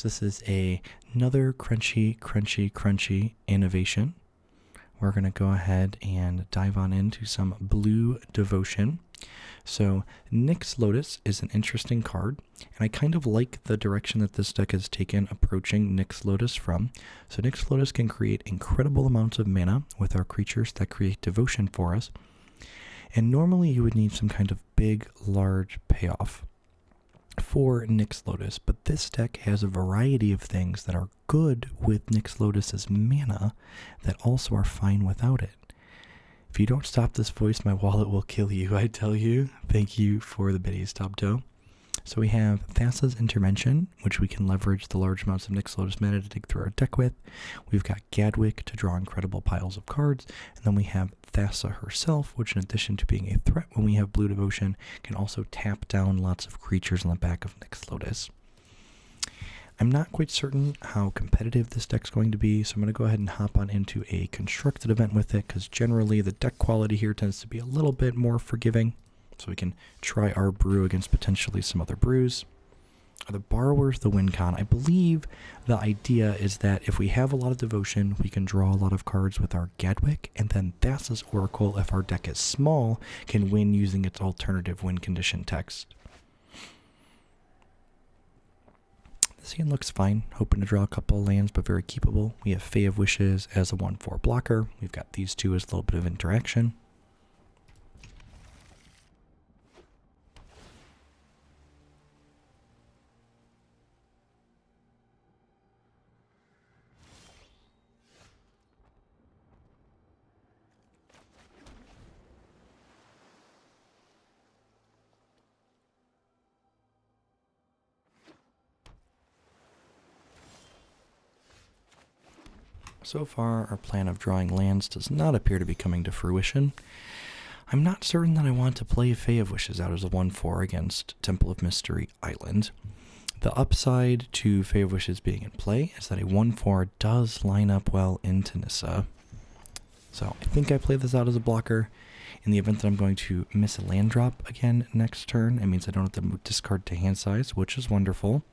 This is another crunchy innovation. We're going to go ahead and dive on into some blue devotion. So Nyx Lotus is an interesting card, and I kind of like the direction that this deck has taken approaching Nyx Lotus from. So Nyx Lotus can create incredible amounts of mana with our creatures that create devotion for us, and normally you would need some kind of big, large payoff for Nyx Lotus, but this deck has a variety of things that are good with Nyx Lotus's mana that also are fine without it. If you don't stop this voice, my wallet will kill you, I tell you. Thank you for the biddies, Top Toe. So we have Thassa's Intervention, which we can leverage the large amounts of Nyx Lotus mana to dig through our deck with. We've got Gadwick to draw incredible piles of cards. And then we have Thassa herself, which in addition to being a threat when we have Blue Devotion, can also tap down lots of creatures on the back of Nyx Lotus. I'm not quite certain how competitive this deck's going to be, so I'm going to go ahead and hop on into a constructed event with it, because generally the deck quality here tends to be a little bit more forgiving. So we can try our brew against potentially some other brews. The Borrower's the win con. I believe the idea is that if we have a lot of devotion, we can draw a lot of cards with our Gadwick, and then Thassa's Oracle, if our deck is small, can win using its alternative win condition text. This hand looks fine. Hoping to draw a couple of lands, but very keepable. We have Fae of Wishes as a 1/4 blocker. We've got these two as a little bit of interaction. So far, our plan of drawing lands does not appear to be coming to fruition. I'm not certain that I want to play Fae of Wishes out as a 1/4 against Temple of Mystery Island. The upside to Fae of Wishes being in play is that a 1/4 does line up well into Nissa. So I think I play this out as a blocker. In the event that I'm going to miss a land drop again next turn, it means I don't have to discard to hand size, which is wonderful.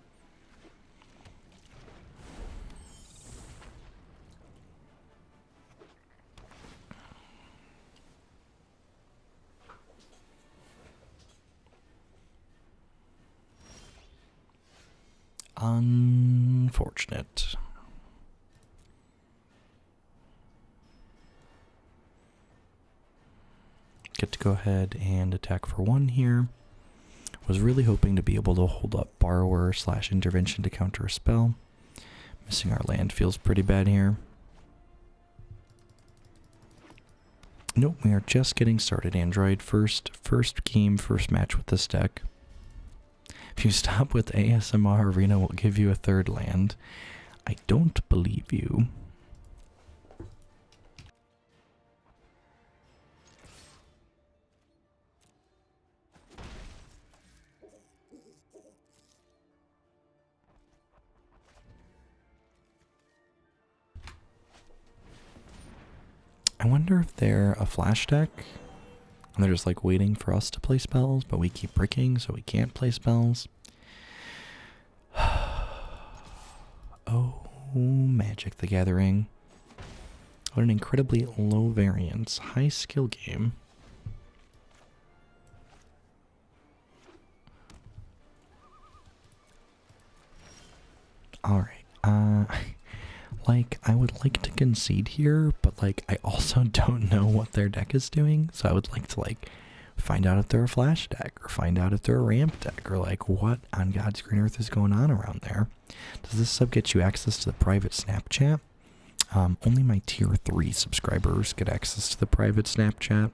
Unfortunate. Get to go ahead and attack for 1 here. Was really hoping to be able to hold up Borrower / Intervention to counter a spell. Missing our land feels pretty bad here. Nope, we are just getting started, Android. First game, first match with this deck. If you stop with ASMR, Arena will give you a 3rd land. I don't believe you. I wonder if they're a flash deck. And they're just like waiting for us to play spells, but we keep bricking, so we can't play spells. Oh, Magic the Gathering. What an incredibly low variance, high skill game. Alright, like, I would like to concede here, but, like, I also don't know what their deck is doing, so I would like to, like, find out if they're a flash deck, or find out if they're a ramp deck, or, like, what on God's green earth is going on around there. Does this sub get you access to the private Snapchat? Only my tier 3 subscribers get access to the private Snapchat.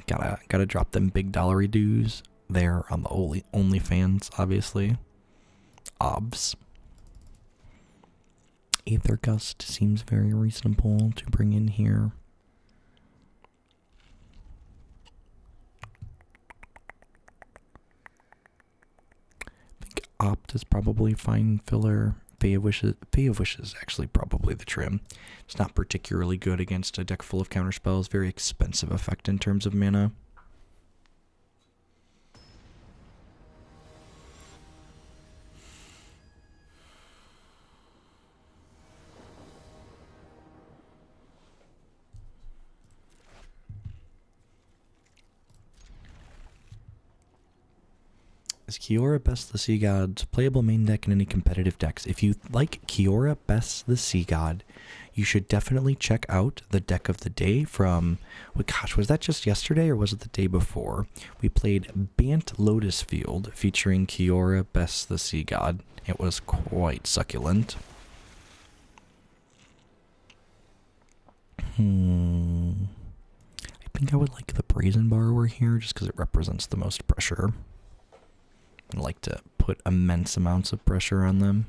Gotta drop them big dollary dues there on the OnlyFans, obviously. Obs. Aether Gust seems very reasonable to bring in here. I think Opt is probably fine filler. Fae of Wishes is actually probably the trim. It's not particularly good against a deck full of counterspells. Very expensive effect in terms of mana. Is Kiora Best the Sea God's playable main deck in any competitive decks? If you like Kiora Best the Sea God, you should definitely check out the deck of the day from, well, gosh, was that just yesterday or was it the day before? We played Bant Lotus Field featuring Kiora Best the Sea God. It was quite succulent. I think I would like the Brazen Borrower here just because it represents the most pressure. I like to put immense amounts of pressure on them.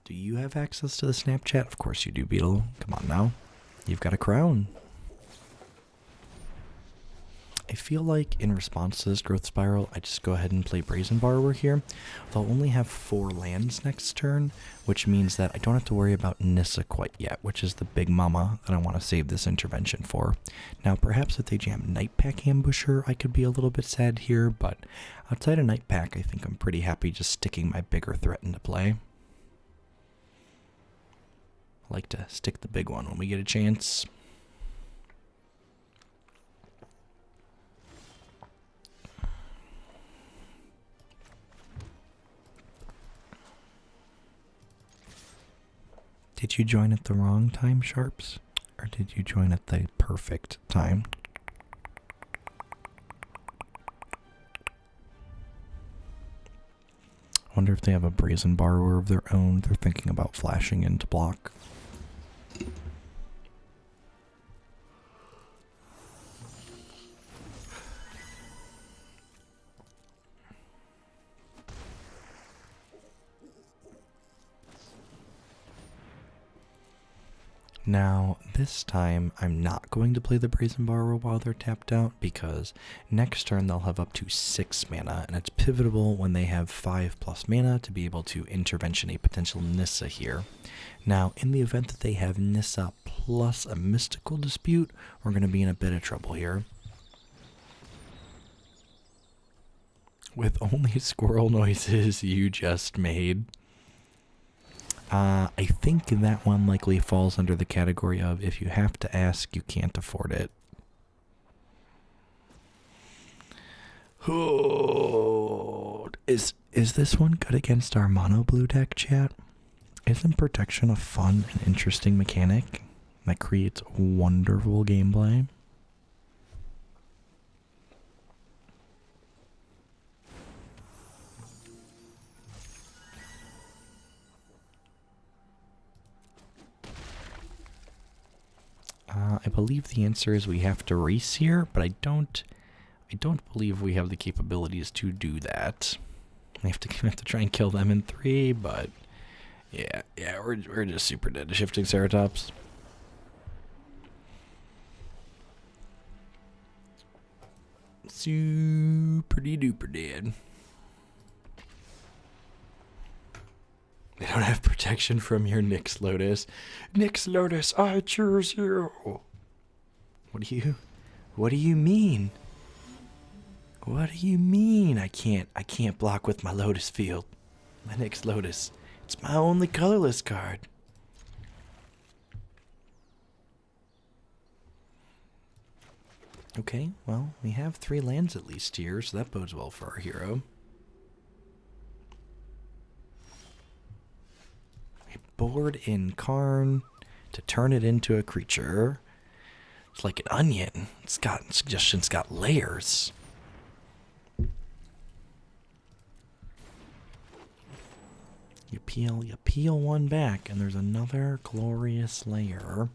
Do you have access to the Snapchat? Of course you do, Beetle. Come on now. You've got a crown. I feel like in response to this growth spiral, I just go ahead and play Brazen Borrower here. They'll only have 4 lands next turn, which means that I don't have to worry about Nissa quite yet, which is the big mama that I want to save this intervention for. Now, perhaps if they jam Nightpack Ambusher, I could be a little bit sad here, but outside of Nightpack, I think I'm pretty happy just sticking my bigger threat into play. I like to stick the big one when we get a chance. Did you join at the wrong time, Sharps? Or did you join at the perfect time? I wonder if they have a Brazen Borrower of their own they're thinking about flashing into block. Now, this time, I'm not going to play the Brazen Borrower while they're tapped out, because next turn they'll have up to 6 mana, and it's pivotal when they have 5+ mana to be able to intervention a potential Nissa here. Now, in the event that they have Nissa plus a Mystical Dispute, we're going to be in a bit of trouble here. With only squirrel noises you just made. I think that one likely falls under the category of if you have to ask, you can't afford it. Oh, is this one good against our mono blue deck, chat? Isn't protection a fun and interesting mechanic that creates wonderful gameplay? I believe the answer is we have to race here, but I don't believe we have the capabilities to do that. We have to try and kill them in 3, but yeah, we're just super dead to Shifting Ceratops. Super duper dead. They don't have protection from your Nyx Lotus. Nyx Lotus, I choose you. What do you mean? What do you mean I can't block with my Lotus Field? My Nyx Lotus. It's my only colorless card. Okay, well, we have 3 lands at least here, so that bodes well for our hero. Board in Karn to turn it into a creature. It's like an onion. It's got suggestions, got layers. You peel one back, and there's another glorious layer.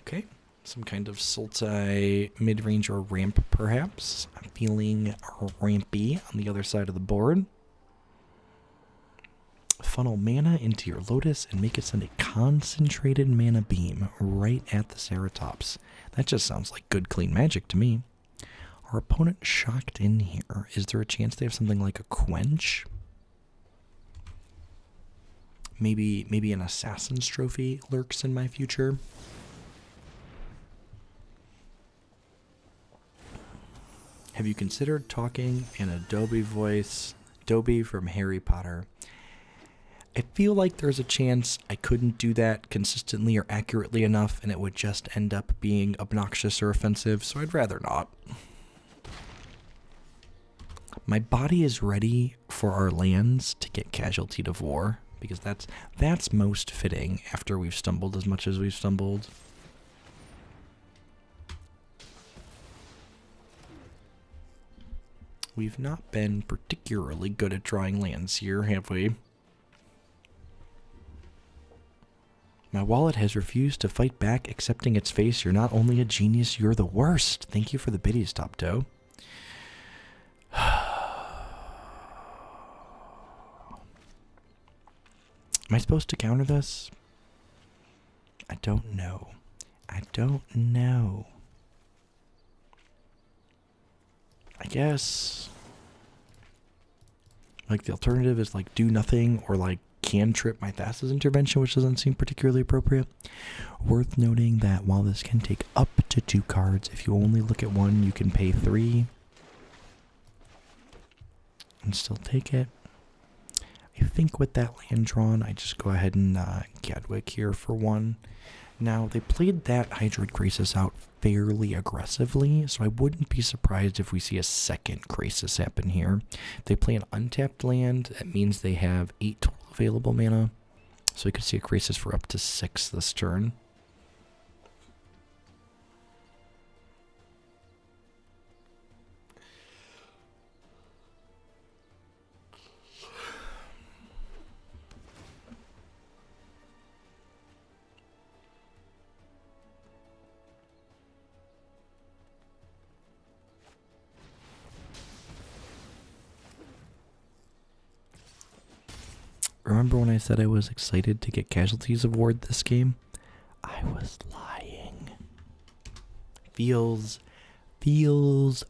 Okay, some kind of Sultai mid-range or ramp, perhaps. I'm feeling rampy on the other side of the board. Funnel mana into your Lotus and make it send a concentrated mana beam right at the Ceratops. That just sounds like good, clean magic to me. Our opponent shocked in here. Is there a chance they have something like a Quench? Maybe an Assassin's Trophy lurks in my future. Have you considered talking in a Dobby voice? Dobby from Harry Potter. I feel like there's a chance I couldn't do that consistently or accurately enough and it would just end up being obnoxious or offensive, so I'd rather not. My body is ready for our lands to get casualtied of war, because that's most fitting after we've stumbled as much as we've stumbled. We've not been particularly good at drawing lands here, have we? My wallet has refused to fight back, accepting its face. You're not only a genius, you're the worst. Thank you for the biddies, Top Toe. Am I supposed to counter this? I don't know. I don't know. I guess, like, the alternative is, like, do nothing or, like, can trip my Thassa's intervention, which doesn't seem particularly appropriate. Worth noting that while this can take up to 2 cards, if you only look at one, you can pay 3 and still take it. I think with that land drawn, I just go ahead and Gadwick here for 1. Now, they played that Hydroid Graces out fairly aggressively, so I wouldn't be surprised if we see a second Graces happen here. They play an untapped land. That means they have 8 total available mana, so we could see a Graces for up to 6 this turn. Remember when I said I was excited to get Casualties of War this game? I was lying. Feels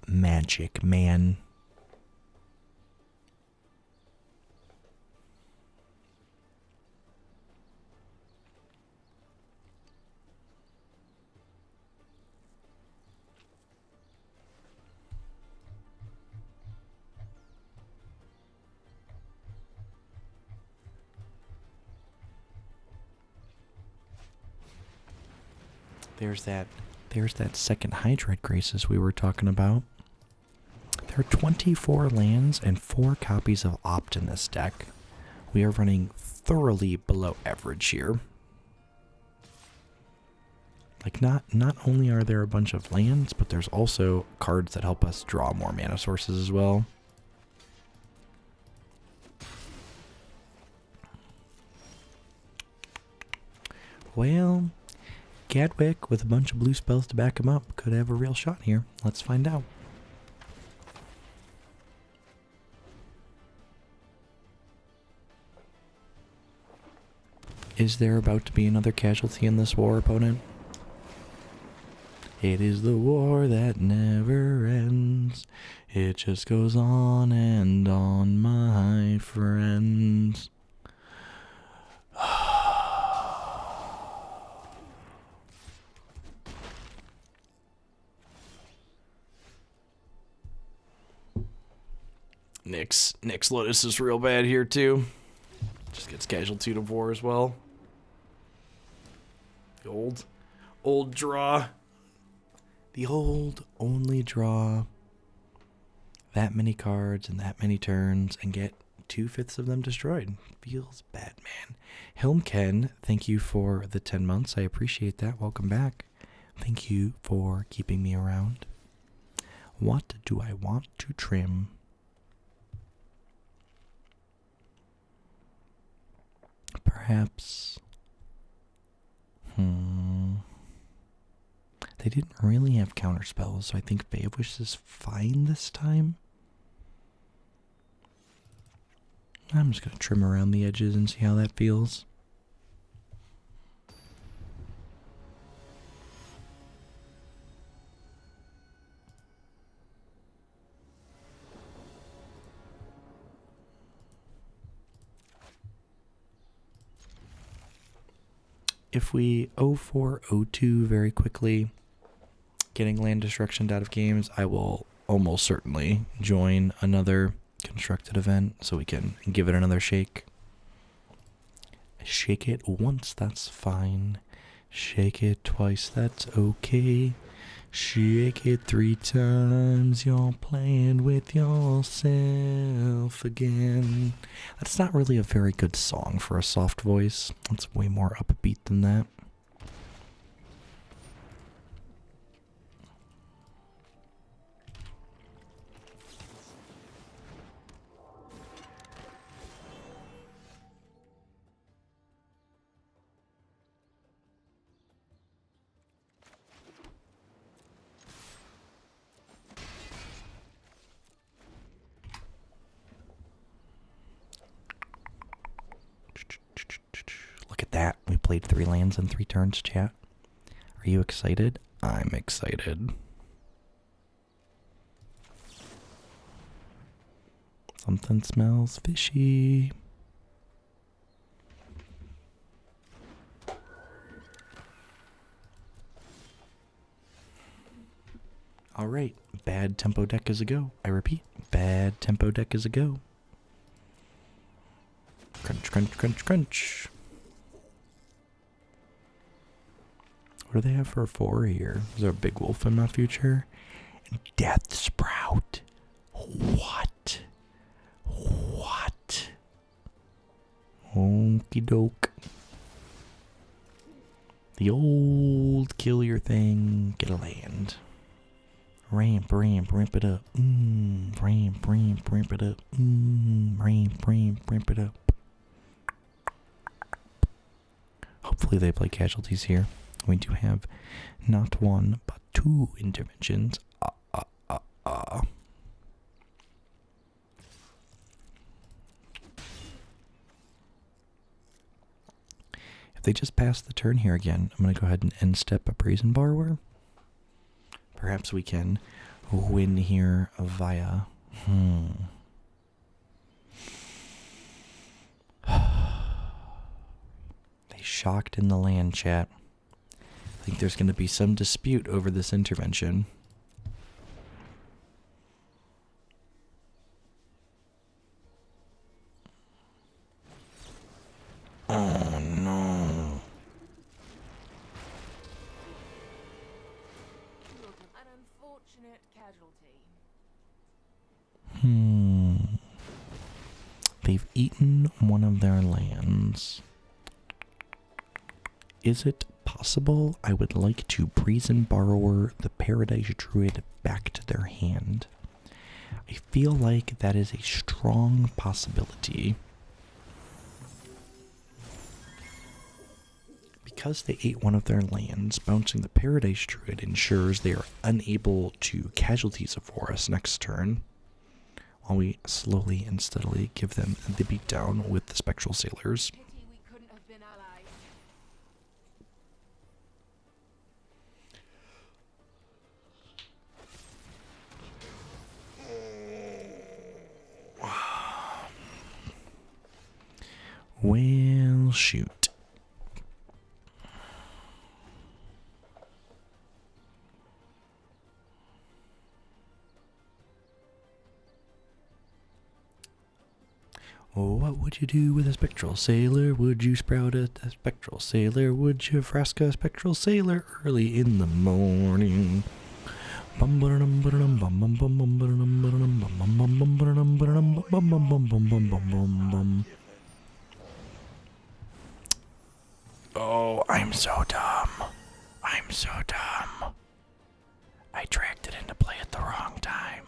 magic, man. There's that second Hydroid Graces we were talking about. There are 24 lands and 4 copies of Opt in this deck. We are running thoroughly below average here. Like, not only are there a bunch of lands, but there's also cards that help us draw more mana sources as well. Well, Gadwick, with a bunch of blue spells to back him up, could have a real shot here. Let's find out. Is there about to be another casualty in this war, opponent? It is the war that never ends. It just goes on and on, my friends. Nyx Lotus is real bad here too. Just gets Casualty of War as well. The old draw. The old only draw that many cards and that many turns and get 2/5 of them destroyed. Feels bad, man. Helmken, thank you for the 10 months. I appreciate that. Welcome back. Thank you for keeping me around. What do I want to trim? Perhaps. They didn't really have counter spells, so I think Fae of Wishes is fine this time. I'm just gonna trim around the edges and see how that feels. If we 0-4-0-2 very quickly, getting land destruction out of games, I will almost certainly join another constructed event so we can give it another shake. Shake it once, that's fine. Shake it twice, that's okay. Shake it 3 times, you're playing with yourself again. That's not really a very good song for a soft voice. It's way more upbeat than that. Look at that. We played 3 lands in 3 turns, chat. Are you excited? I'm excited. Something smells fishy. Alright, bad tempo deck is a go. I repeat, bad tempo deck is a go. Crunch, crunch, crunch, crunch. What do they have for 4 here? Is there a big wolf in my future? Death Sprout. What? What? Okie doke. The old kill your thing, get a land. Ramp, ramp, ramp it up. Ramp, ramp, ramp it up. Ramp, ramp, ramp it up. Hopefully they play casualties here. We do have not 1, but 2 interventions. If they just pass the turn here again, I'm going to go ahead and end step a Brazen Borrower. Perhaps we can win here via... They shocked in the land, chat. I think there's going to be some dispute over this intervention. Oh no. An unfortunate casualty. They've eaten one of their lands. Is it possible I would like to Brazen Borrower the Paradise Druid back to their hand? I feel like that is a strong possibility. Because they ate one of their lands, bouncing the Paradise Druid ensures they are unable to casualties a forest next turn, while we slowly and steadily give them the beatdown with the Spectral Sailors. Well, shoot. What would you do with a Spectral Sailor? Would you sprout a Spectral Sailor? Would you frask a Spectral Sailor early in the morning? Oh, I'm so dumb. I'm so dumb. I dragged it into play at the wrong time.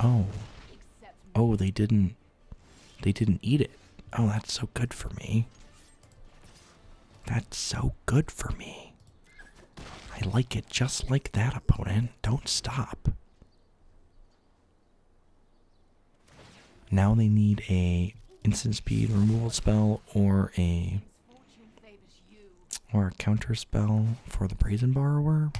Oh. Oh, they didn't eat it. Oh, that's so good for me. That's so good for me. I like it just like that, opponent. Don't stop. Now they need a instant speed removal spell or a counter spell for the Brazen Borrower.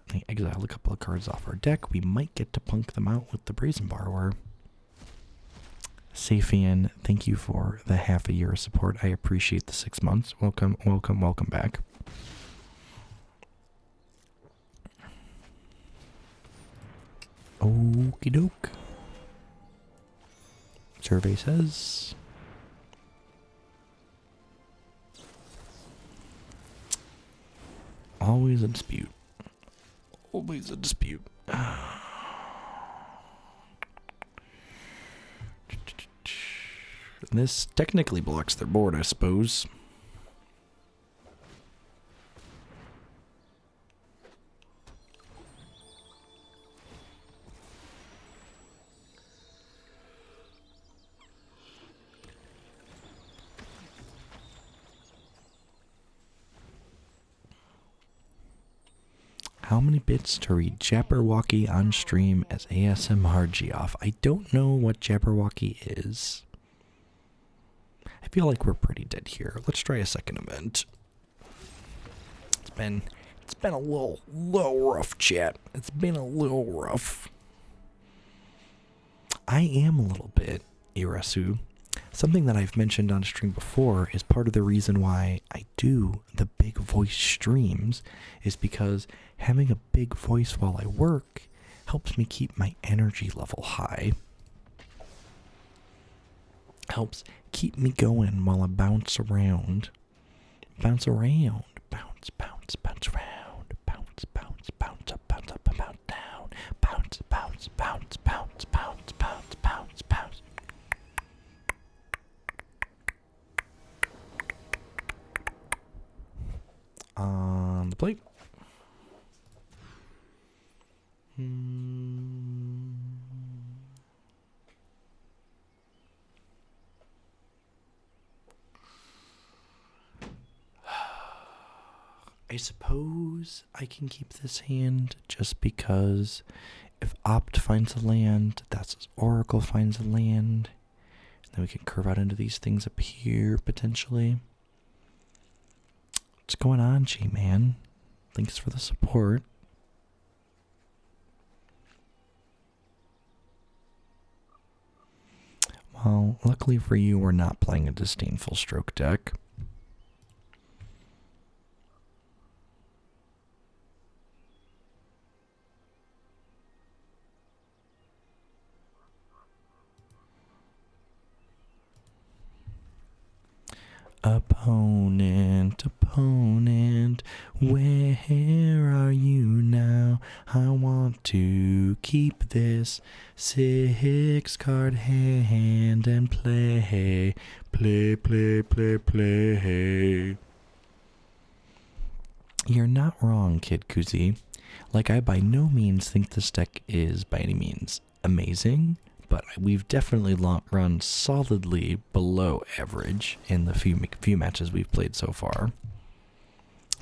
They exile a couple of cards off our deck. We might get to punk them out with the Brazen Borrower. Safian, thank you for the half a year of support. I appreciate the 6 months. Welcome, welcome, welcome back. Okie doke. Survey says. Always a dispute. Always a dispute. This technically blocks their board, I suppose. How many bits to read Jabberwocky on stream as ASMR Geoff? I don't know what Jabberwocky is. I feel like we're pretty dead here. Let's try a second event. It's been a little rough, chat. It's been a little rough. I am a little bit Irasu. Something that I've mentioned on stream before is part of the reason why I do the big voice streams is because having a big voice while I work helps me keep my energy level high. Helps keep me going while I bounce around. Bounce around. Bounce, bounce, bounce around. Bounce, bounce, bounce up, bounce up, and bounce down. Bounce, bounce, bounce, bounce, bounce, bounce, bounce, bounce. On the plate. I suppose I can keep this hand just because if Opt finds a land, that's Oracle finds a land. Then we can curve out into these things up here potentially. What's going on, G-Man? Thanks for the support. Well, luckily for you, we're not playing a Disdainful Stroke deck. Opponent, where are you now? I want to keep this 6-card hand and play. You're not wrong, Kid Kuzi. Like, I by no means think this deck is by any means amazing, but we've definitely run solidly below average in the few matches we've played so far.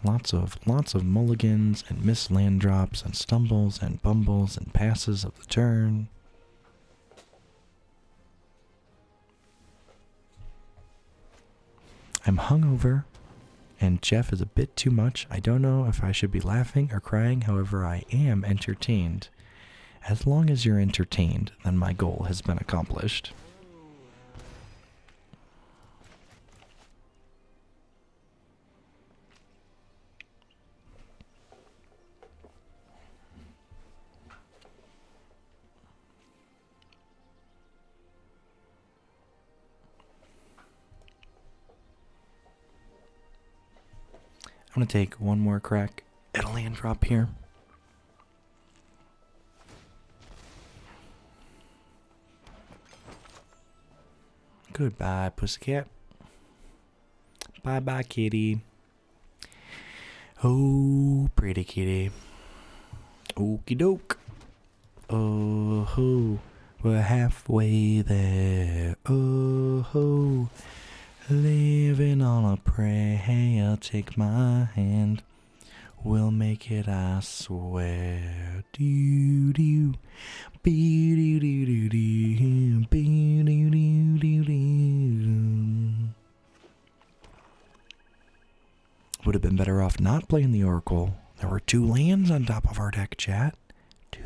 Lots of mulligans and missed land drops and stumbles and bumbles and passes of the turn. I'm hungover, and Jeff is a bit too much. I don't know if I should be laughing or crying, however I am entertained. As long as you're entertained, then my goal has been accomplished. I'm going to take one more crack at a land drop here. Goodbye, pussycat. Bye-bye, kitty. Oh, pretty kitty. Okie doke. Oh, ho. We're halfway there. Oh, ho. Living on a prayer. Take my hand. We'll make it, I swear. Do-do. Be-do-do-do-do. Be-do-do-do-do. Would have been better off not playing the Oracle. There were 2 lands on top of our deck, chat. 2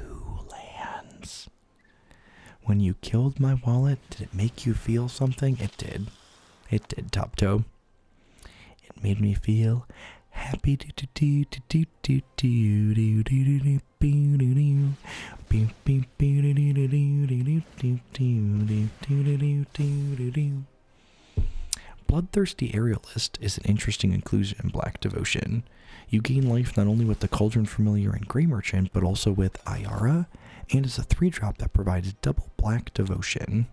lands. When you killed my wallet, did it make you feel something? It did. It did, Top Toe. It made me feel happy. Bloodthirsty Aerialist is an interesting inclusion in Black Devotion. You gain life not only with the Cauldron Familiar and Grey Merchant, but also with Ayara, and is a 3-drop that provides double Black Devotion.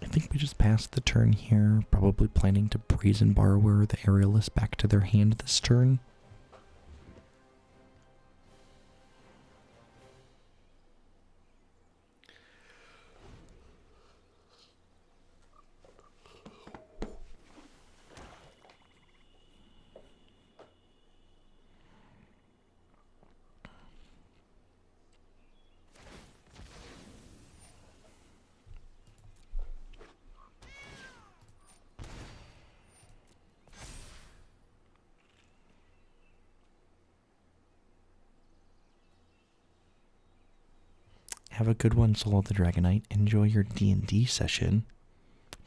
I think we just passed the turn here, probably planning to Brazen Borrower the Aerialist back to their hand this turn. Have a good one, Soul of the Dragonite. Enjoy your D&D session.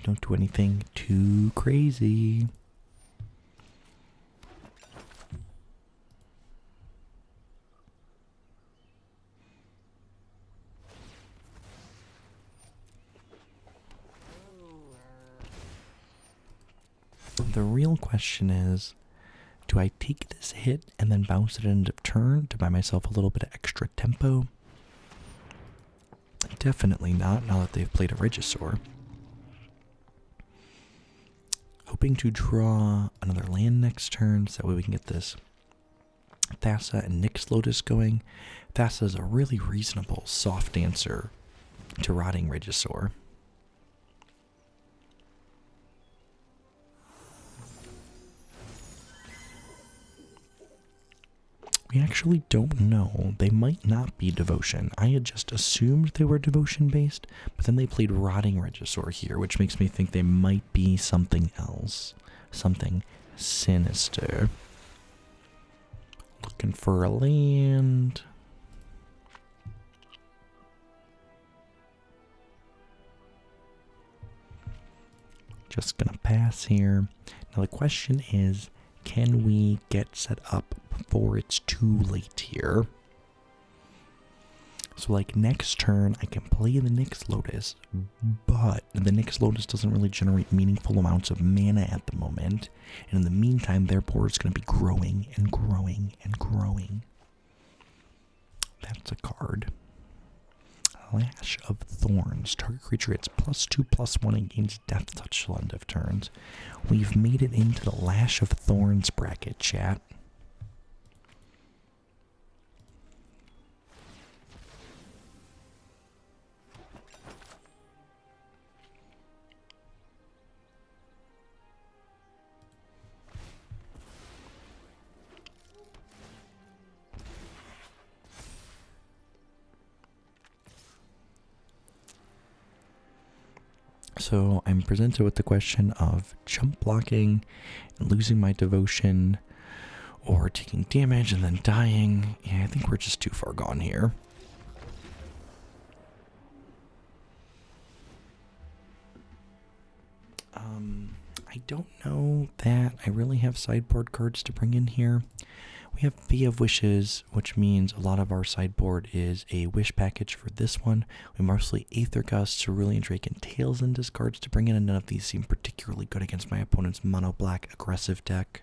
Don't do anything too crazy. The real question is, do I take this hit and then bounce it at end of turn to buy myself a little bit of extra tempo? Definitely not, now that they've played a Regisaur. Hoping to draw another land next turn, so that way we can get this Thassa and Nyx Lotus going. Thassa is a really reasonable, soft answer to Rotting Regisaur. We actually don't know. They might not be Devotion. I had just assumed they were Devotion based, but then they played Rotting Regisaur here, which makes me think they might be something else. Something sinister. Looking for a land. Just gonna pass here. Now the question is, can we get set up before it's too late here? So like next turn I can play the Nyx Lotus, but the Nyx Lotus doesn't really generate meaningful amounts of mana at the moment, and in the meantime their board is going to be growing and growing and growing. That's a card. Lash of Thorns. Target creature gets +2/+1 and gains Death Touch till end of turns. We've made it into the Lash of Thorns bracket, chat. So I'm presented with the question of jump blocking, and losing my devotion, or taking damage and then dying. Yeah, I think we're just too far gone here. I don't know that I really have sideboard cards to bring in here. We have Fae of Wishes, which means a lot of our sideboard is a wish package for this one. We mostly Aether Gust, Cerulean Drake, and Tails in discards to bring in, and none of these seem particularly good against my opponent's mono black aggressive deck.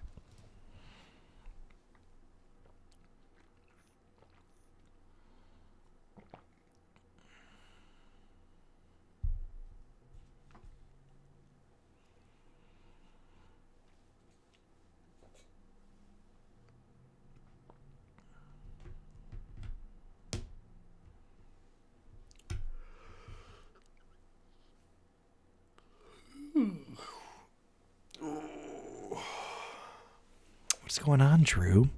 What's going on, Drew?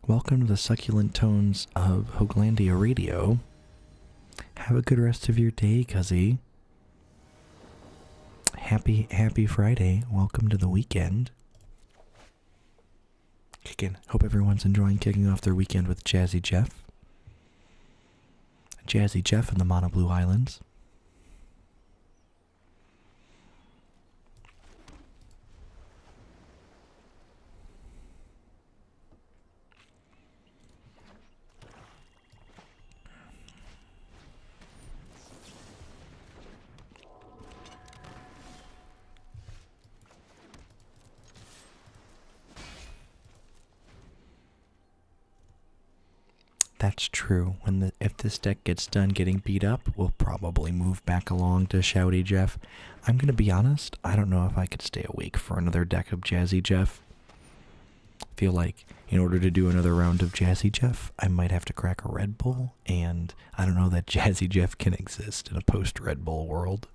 Welcome to the succulent tones of Hoaglandia Radio. Have a good rest of your day, cuzzy. Happy Friday. Welcome to the weekend. Hope everyone's enjoying kicking off their weekend with Jazzy Jeff. Jazzy Jeff in the Mono Blue Islands. That's true. If this deck gets done getting beat up, we'll probably move back along to Shouty Jeff. I'm gonna be honest, I don't know if I could stay awake for another deck of Jazzy Jeff. I feel like in order to do another round of Jazzy Jeff, I might have to crack a Red Bull, and I don't know that Jazzy Jeff can exist in a post-Red Bull world.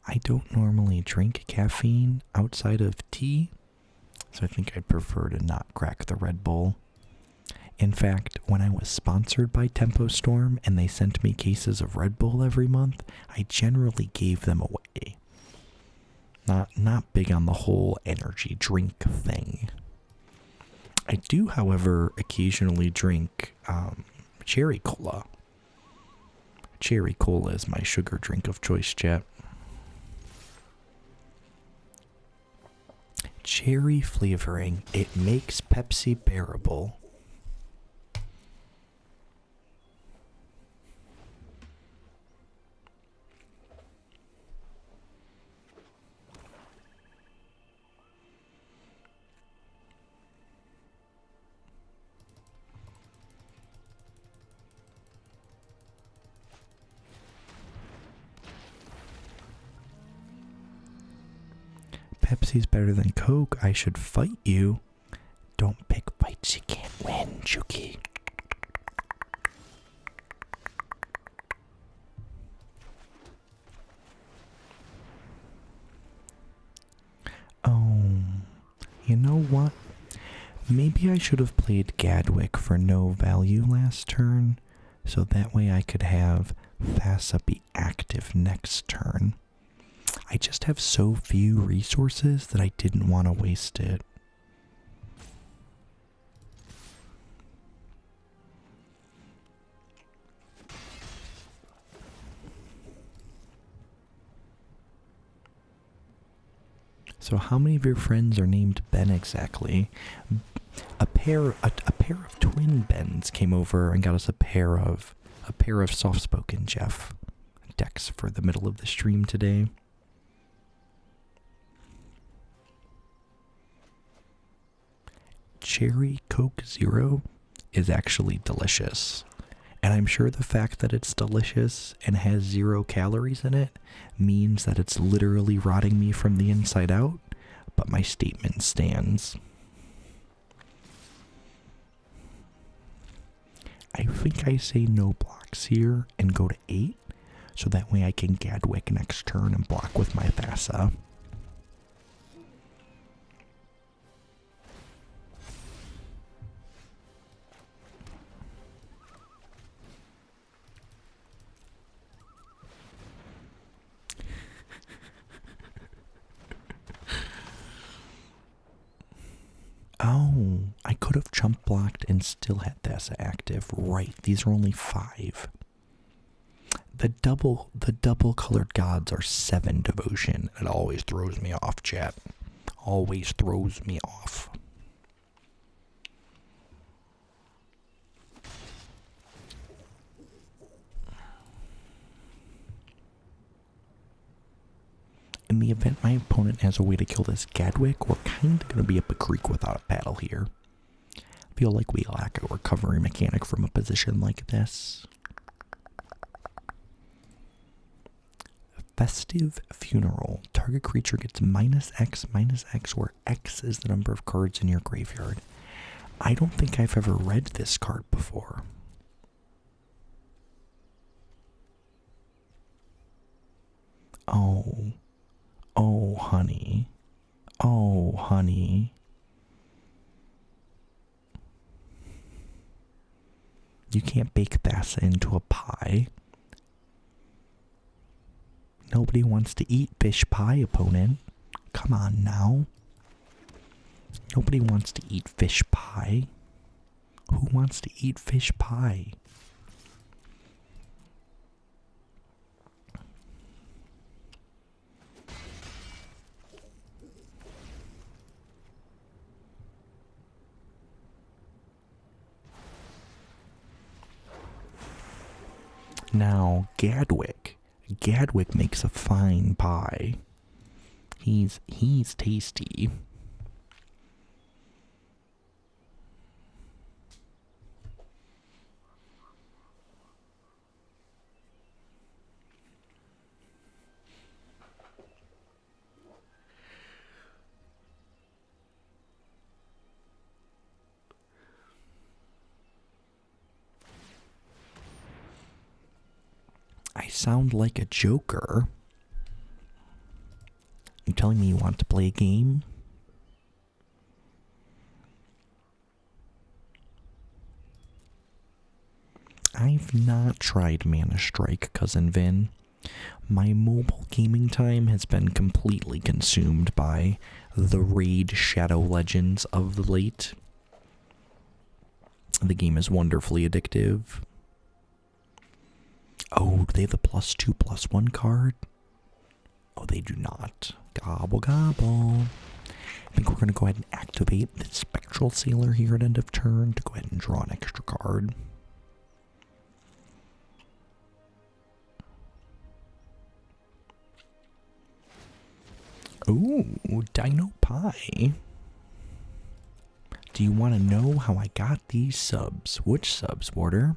I don't normally drink caffeine outside of tea, so I think I'd prefer to not crack the Red Bull. In fact, when I was sponsored by Tempo Storm and they sent me cases of Red Bull every month, I generally gave them away. Not big on the whole energy drink thing. I do, however, occasionally drink cherry cola. Cherry cola is my sugar drink of choice, chat. Cherry flavoring, it makes Pepsi bearable. Pepsi's better than Coke. I should fight you. Don't pick fights you can't win, Chuki. Oh, you know what? Maybe I should have played Gadwick for no value last turn, so that way I could have Thassa be active next turn. I just have so few resources that I didn't want to waste it. So how many of your friends are named Ben exactly? A pair of twin Bens came over and got us a pair of soft-spoken Jeff decks for the middle of the stream today. Cherry Coke Zero is actually delicious. And I'm sure the fact that it's delicious and has 0 calories in it means that it's literally rotting me from the inside out, but my statement stands. I think I say no blocks here and go to 8, so that way I can Gadwick next turn and block with my Thassa. Oh, I could have chump blocked and still had Thassa active. Right, these are only 5. The double colored gods are 7 devotion. It always throws me off, chat. Always throws me off. In the event my opponent has a way to kill this Gadwick, we're kind of going to be up a creek without a paddle here. I feel like we lack a recovery mechanic from a position like this. Festive Funeral. Target creature gets -X, where X is the number of cards in your graveyard. I don't think I've ever read this card before. Oh, honey. Oh, honey. You can't bake Thassa into a pie. Nobody wants to eat fish pie, opponent. Come on now. Nobody wants to eat fish pie. Who wants to eat fish pie? Now, Gadwick. Gadwick makes a fine pie. He's tasty. I sound like a joker. You telling me you want to play a game? I've not tried Mana Strike, Cousin Vin. My mobile gaming time has been completely consumed by the Raid Shadow Legends of the late. The game is wonderfully addictive. Oh, do they have the +2/+1 card? Oh, they do not. Gobble, gobble. I think we're going to go ahead and activate the Spectral Sailor here at end of turn to go ahead and draw an extra card. Ooh, Dino Pie. Do you want to know how I got these subs? Which subs, Warder?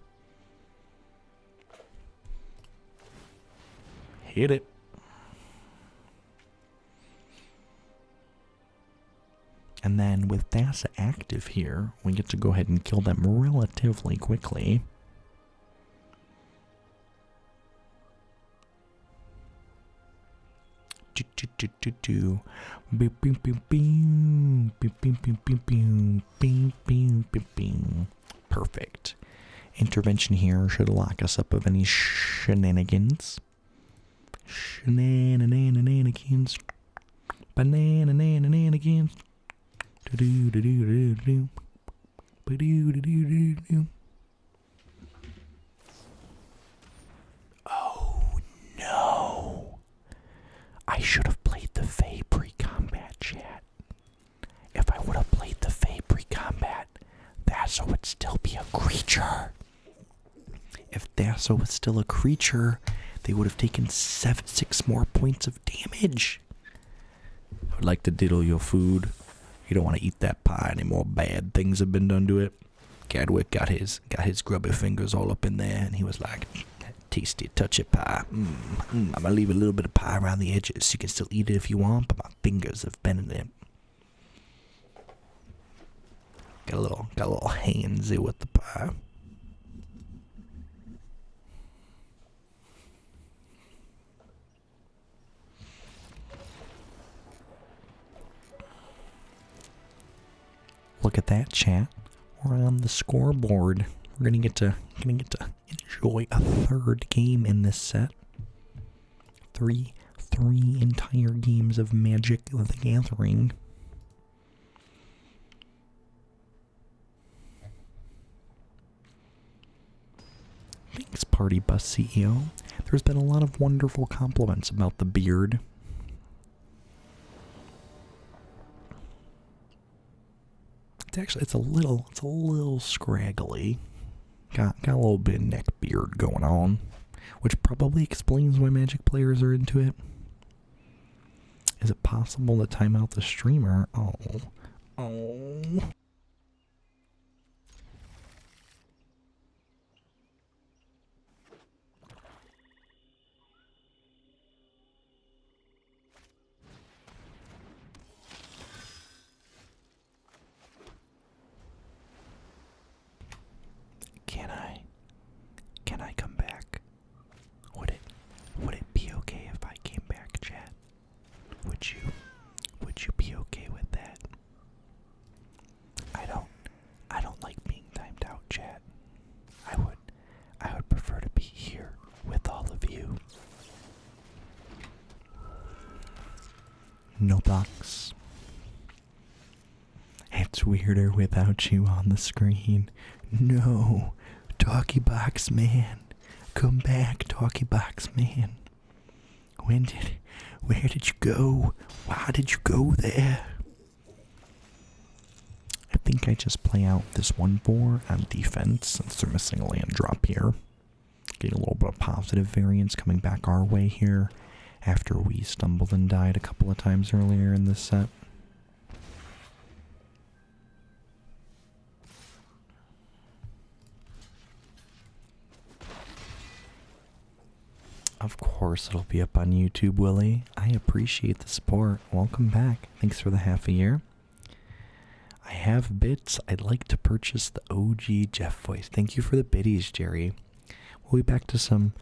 Hit it. And then with Thassa active here, we get to go ahead and kill them relatively quickly. Perfect. Intervention here should lock us up of any shenanigans. Shenanigans. Bananananigans. Oh no. I should have played the Fae pre-combat, chat. If I would have played the Fae pre-combat, Thassa would still be a creature. If Thassa was still a creature, they would have taken 6 more points of damage. I would like to diddle your food. You don't want to eat that pie anymore. Bad things have been done to it. Gadwick got his grubby fingers all up in there, and he was like, tasty, touchy pie. I'm gonna leave a little bit of pie around the edges. You can still eat it if you want, but my fingers have been in it. Got a little handsy with the pie. Look at that, chat. We're on the scoreboard. We're gonna get to enjoy a 3rd game in this set. Three entire games of Magic the Gathering. Thanks, Party Bus CEO. There's been a lot of wonderful compliments about the beard. It's a little scraggly. Got a little bit of neck beard going on, which probably explains why Magic players are into it. Is it possible to time out the streamer? Oh. Can I come back? Would it be okay if I came back, chat? Would you be okay with that? I don't like being timed out, chat. I would prefer to be here with all of you. No box. It's weirder without you on the screen. No. Talkie Box Man. Come back, Talkie Box Man. Where did you go? Why did you go there? I think I just play out this 1/4 on defense since they're missing a land drop here. getting a little bit of positive variance coming back our way here after we stumbled and died a couple of times earlier in this set. Of course it'll be up on YouTube, Willie. I appreciate the support. Welcome back. Thanks for the half a year. I have bits. I'd like to purchase the OG Jeff voice. Thank you for the biddies, Jerry. We'll be back to some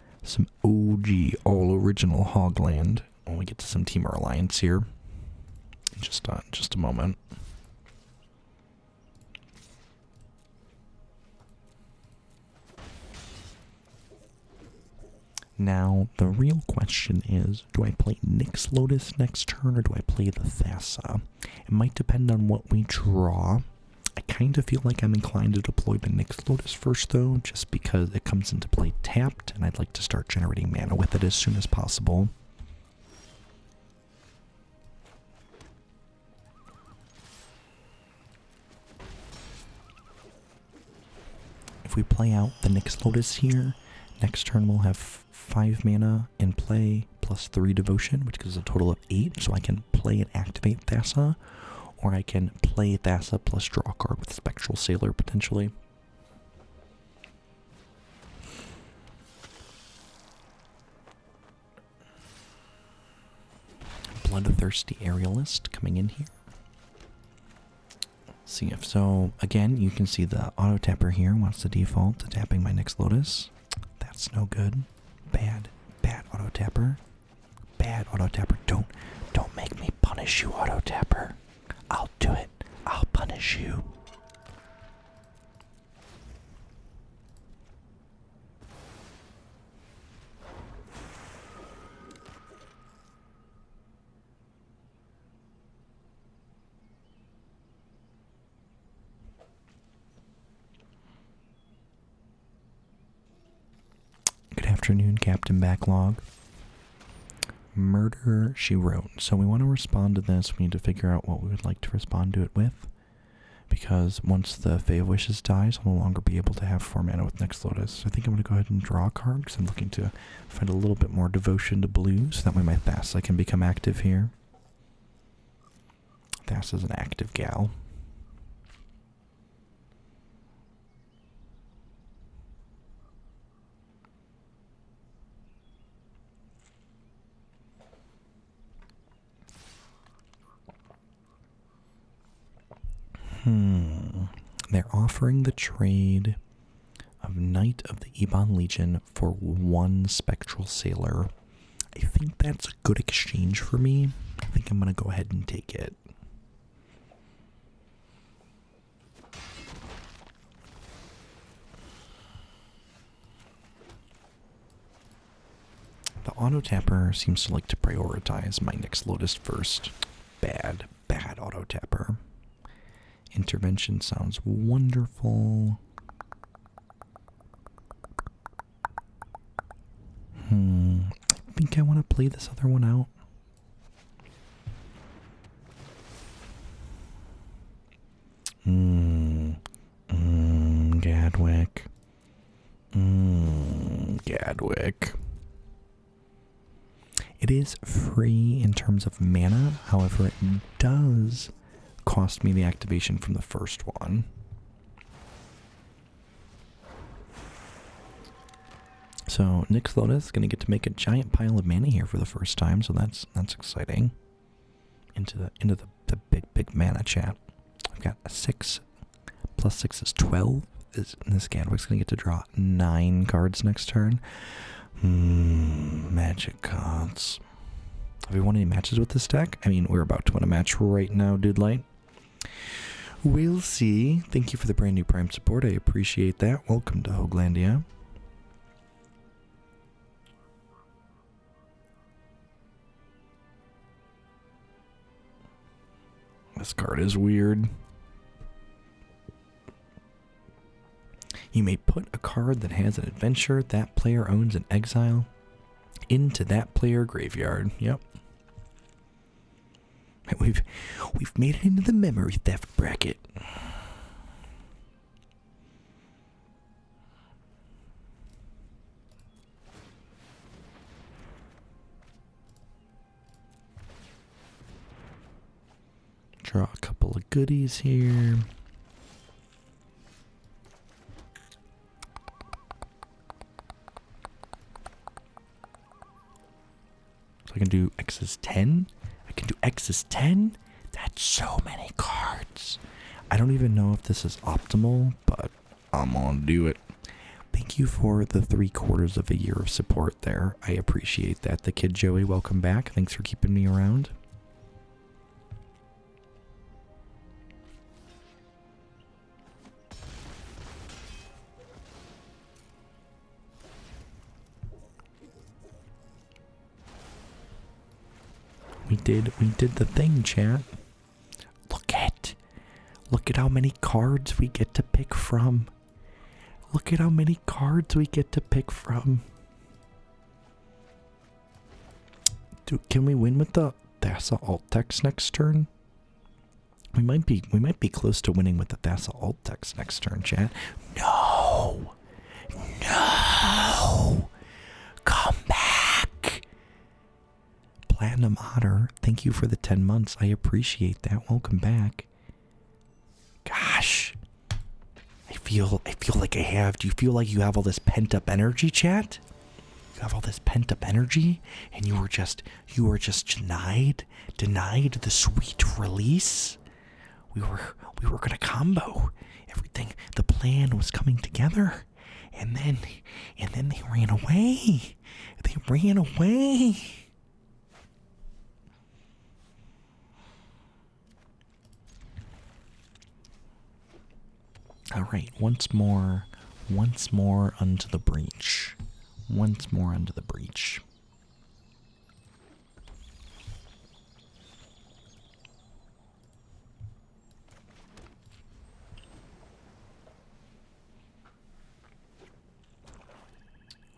OG, all original Hogland when we get to some Teamer Alliance here. Just a moment. Now, the real question is, do I play Nyx Lotus next turn or do I play the Thassa? It might depend on what we draw. I kind of feel like I'm inclined to deploy the Nyx Lotus first though, just because it comes into play tapped and I'd like to start generating mana with it as soon as possible. If we play out the Nyx Lotus here, next turn we'll have 5 mana in play plus 3 devotion, which gives a total of 8. So I can play and activate Thassa, or I can play Thassa plus draw a card with Spectral Sailor potentially. Bloodthirsty Aerialist coming in here. See if so. Again, you can see the auto tapper here wants to default to tapping my Nyx Lotus. That's no good. Bad auto tapper. Bad auto tapper. Don't make me punish you, auto tapper. I'll do it. I'll punish you. Good afternoon, Captain Backlog. Murder, She Wrote. So we want to respond to this. We need to figure out what we would like to respond to it with. Because once the Fae of Wishes dies, I'll no longer be able to have 4 mana with Nyx Lotus. So I think I'm going to go ahead and draw a card because I'm looking to find a little bit more devotion to blue. So that way my Thassa can become active here. Thassa's an active gal. They're offering the trade of Knight of the Ebon Legion for 1 Spectral Sailor. I think that's a good exchange for me. I think I'm going to go ahead and take it. The auto tapper seems to like to prioritize my Nyx Lotus first. Bad auto tapper. Intervention sounds wonderful. I think I want to play this other one out. Gadwick. Gadwick. It is free in terms of mana, however, it does cost me the activation from the first one. So Nyx Lotus is going to get to make a giant pile of mana here for the first time, so that's exciting. Into the big mana chat. I've got a 6 plus 6 is 12. This Gadwick's going to get to draw 9 cards next turn. Magic cards. Have we won any matches with this deck? I mean, we're about to win a match right now, Dude Light. We'll see. Thank you for the brand new Prime support. I appreciate that. Welcome to Hoglandia. This card is weird. You may put a card that has an adventure that player owns in exile into that player graveyard. Yep. We've made it into the memory theft bracket. Draw a couple of goodies here. So I can do X is 10. I can do X is 10. That's so many cards. I don't even know if this is optimal, but I'm gonna do it. Thank you for the 3/4 of a year of support there. I appreciate that. The Kid Joey, welcome back. Thanks for keeping me around. We did the thing, chat. Look at how many cards we get to pick from. Look at how many cards we get to pick from. Dude, can we win with the Thassa alt text next turn? We might be close to winning with the Thassa alt text next turn, chat. No. Come back. Platinum Otter, thank you for the 10 months. I appreciate that. Welcome back. Gosh. I feel like I have. Do you feel like you have all this pent up energy, chat? You have all this pent up energy and you were just denied the sweet release. We were gonna combo. Everything, the plan was coming together. And then they ran away. They ran away. All right, once more unto the breach. Once more unto the breach.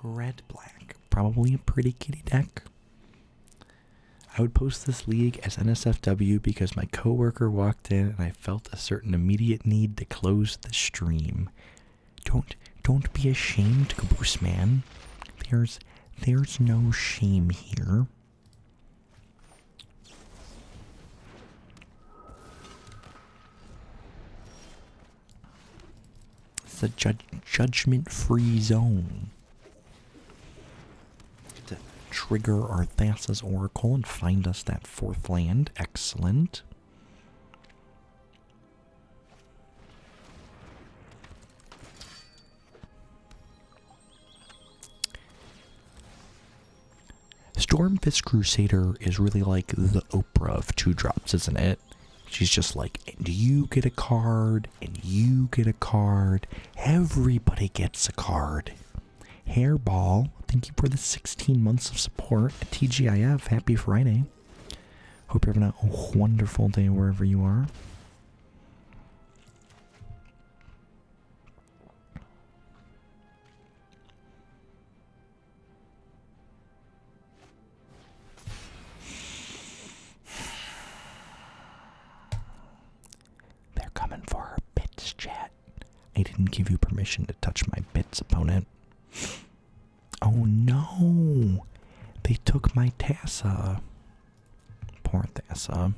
Red black, probably a pretty kitty deck. I would post this league as NSFW because my coworker walked in and I felt a certain immediate need to close the stream. Don't be ashamed, Caboose Man. There's no shame here. It's a judgment-free zone. To trigger our Thassa's Oracle and find us that 4th land. Excellent. Stormfist Crusader is really like the Oprah of 2-drops, isn't it? She's just like, and you get a card, and you get a card. Everybody gets a card. Hairball, thank you for the 16 months of support at TGIF. Happy Friday. Hope you're having a wonderful day wherever you are. Coming for our bits, chat. I didn't give you permission to touch my bits, opponent. Oh no! They took my Thassa. Poor Thassa.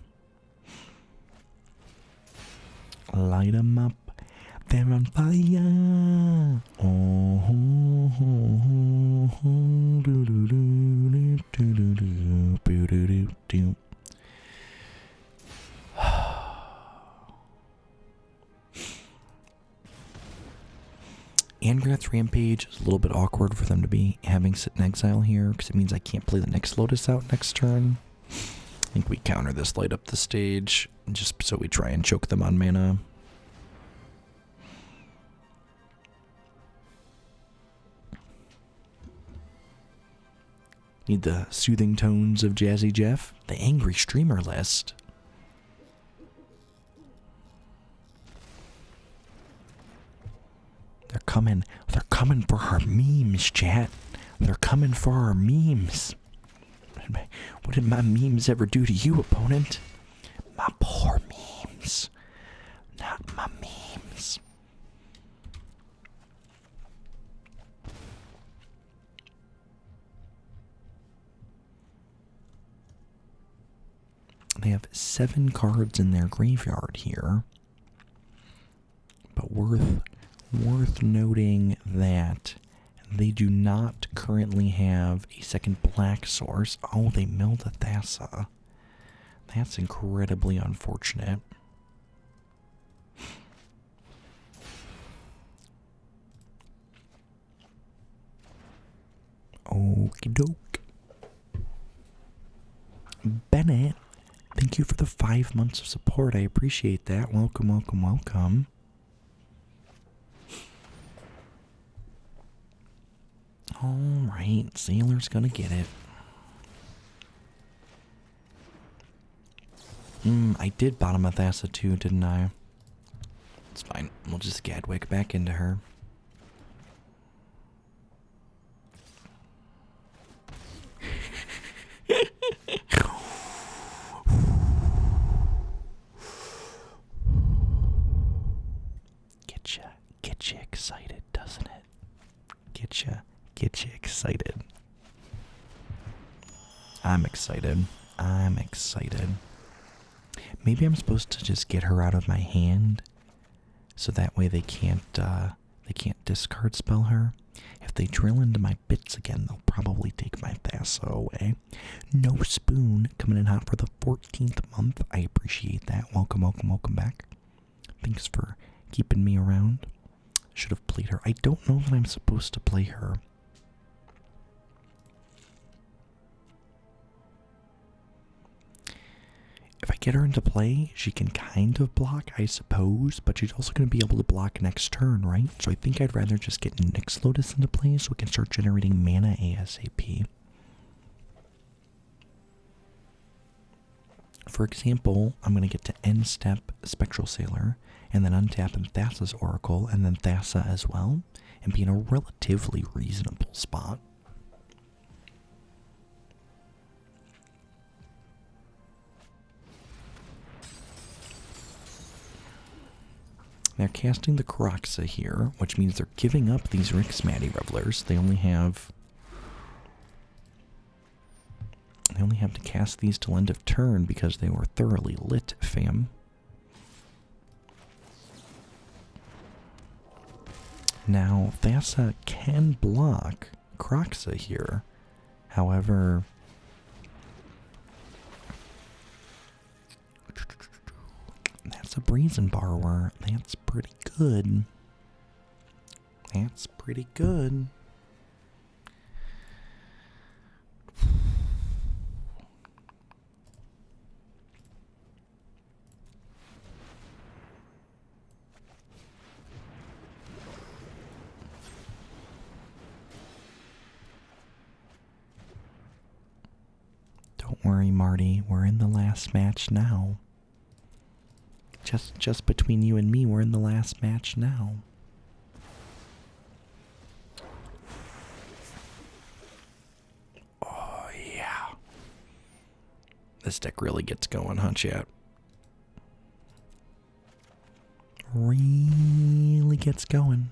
Light 'em up. They're on fire. Oh, do do do do do do do do do. Angrath's Rampage is a little bit awkward for them to be having sit in exile here, because it means I can't play the Nyx Lotus out next turn. I think we counter this, light up the stage, just so we try and choke them on mana. Need the soothing tones of Jazzy Jeff, the angry streamer list. They're coming for our memes, chat. They're coming for our memes. What did my memes ever do to you, opponent? My poor memes. Not my memes. They have 7 cards in their graveyard here. But worth noting that they do not currently have a second black source. Oh, they milled a Thassa. That's incredibly unfortunate. Okie doke. Bennett, thank you for the 5 months of support. I appreciate that. Welcome, welcome, welcome. Alright, Sailor's gonna get it. I did bottom a Thassa too, didn't I? It's fine. We'll just Gadwick back into her. Get you excited, doesn't it? Get you excited. I'm excited. I'm excited. Maybe I'm supposed to just get her out of my hand, so that way they can't discard spell her. If they drill into my bits again, they'll probably take my Thassa away. No Spoon coming in hot for the 14th month. I appreciate that. Welcome, welcome, welcome back. Thanks for keeping me around. Should have played her. I don't know that I'm supposed to play her. If I get her into play, she can kind of block, I suppose, but she's also going to be able to block next turn, right? So I think I'd rather just get Nyx Lotus into play so we can start generating mana ASAP. For example, I'm going to get to end step Spectral Sailor, and then untap in Thassa's Oracle, and then Thassa as well, and be in a relatively reasonable spot. They're casting the Kroxa here, which means they're giving up these Rixmatty Revelers. They only have to cast these till end of turn because they were thoroughly lit, fam. Now, Thassa can block Kroxa here. However, that's a Brazen Borrower. That's pretty good. That's pretty good. Don't worry, Marty. We're in the last match now. Just between you and me, we're in the last match now. Oh, yeah. This deck really gets going, huh, chat? Really gets going.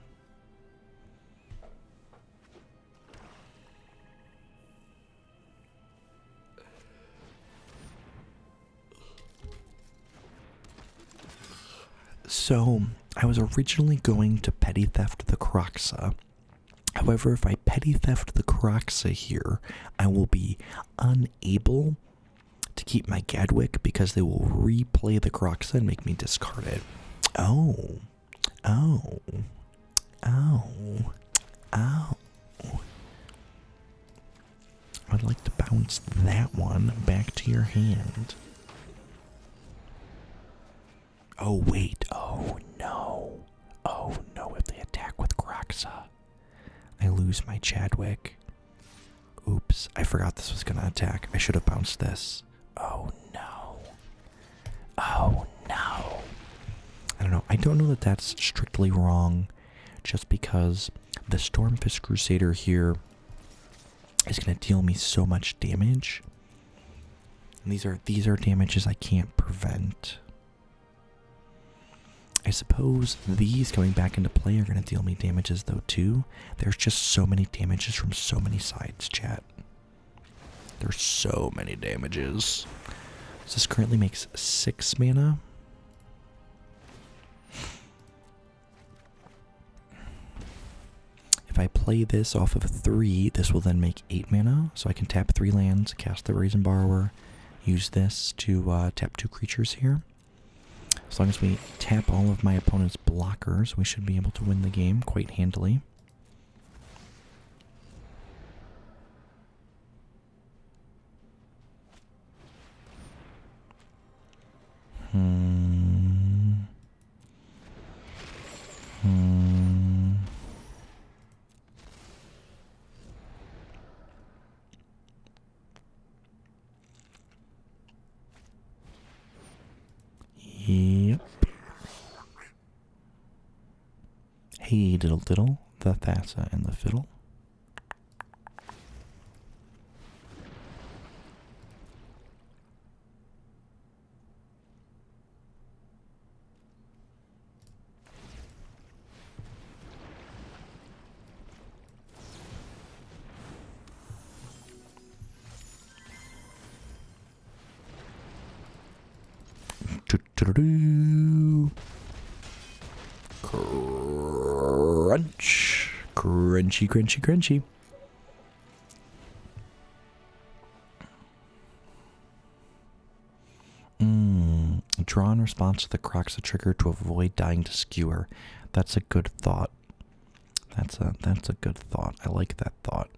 So, I was originally going to Petty Theft the Kroxa. However, if I Petty Theft the Kroxa here, I will be unable to keep my Gadwick because they will replay the Kroxa and make me discard it. Oh. Oh. Oh. Oh. I'd like to bounce that one back to your hand. Oh, wait. Oh, no. Oh, no. If they attack with Kroxa, I lose my Chadwick. Oops. I forgot this was going to attack. I should have bounced this. Oh, no. Oh, no. I don't know. I don't know that that's strictly wrong, just because the Stormfist Crusader here is going to deal me so much damage. And these are damages I can't prevent. I suppose these coming back into play are going to deal me damages though too. There's just so many damages from so many sides, chat. There's so many damages. So this currently makes 6 mana. If I play this off of 3, this will then make 8 mana. So I can tap 3 lands, cast the Brazen Borrower, use this to tap 2 creatures here. As long as we tap all of my opponent's blockers, we should be able to win the game quite handily. Yep. Hey, diddle diddle, the Thassa and the fiddle. Crunch. Crunchy, crunchy, crunchy. Draw in response to the Croxa trigger to avoid dying to skewer. That's a good thought. That's a good thought. I like that thought.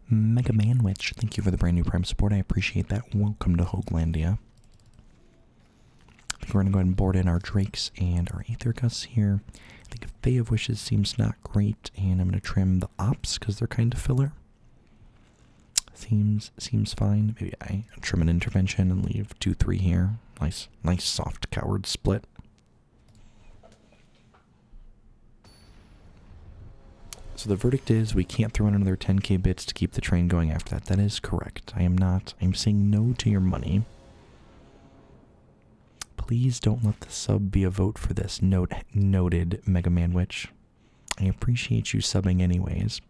Mega Manwich, thank you for the brand new Prime support. I appreciate that. Welcome to Hoaglandia. I think we're going to go ahead and board in our Drakes and our Aether Gusts here. I think Fae of Wishes seems not great, and I'm going to trim the Ops because they're kind of filler. Seems fine. Maybe I trim an Intervention and leave 2-3 here. Nice soft coward split. So the verdict is we can't throw in another 10k bits to keep the train going after that. That is correct. I'm saying no to your money. Please don't let the sub be a vote for this. Noted, Mega Manwich. I appreciate you subbing anyways.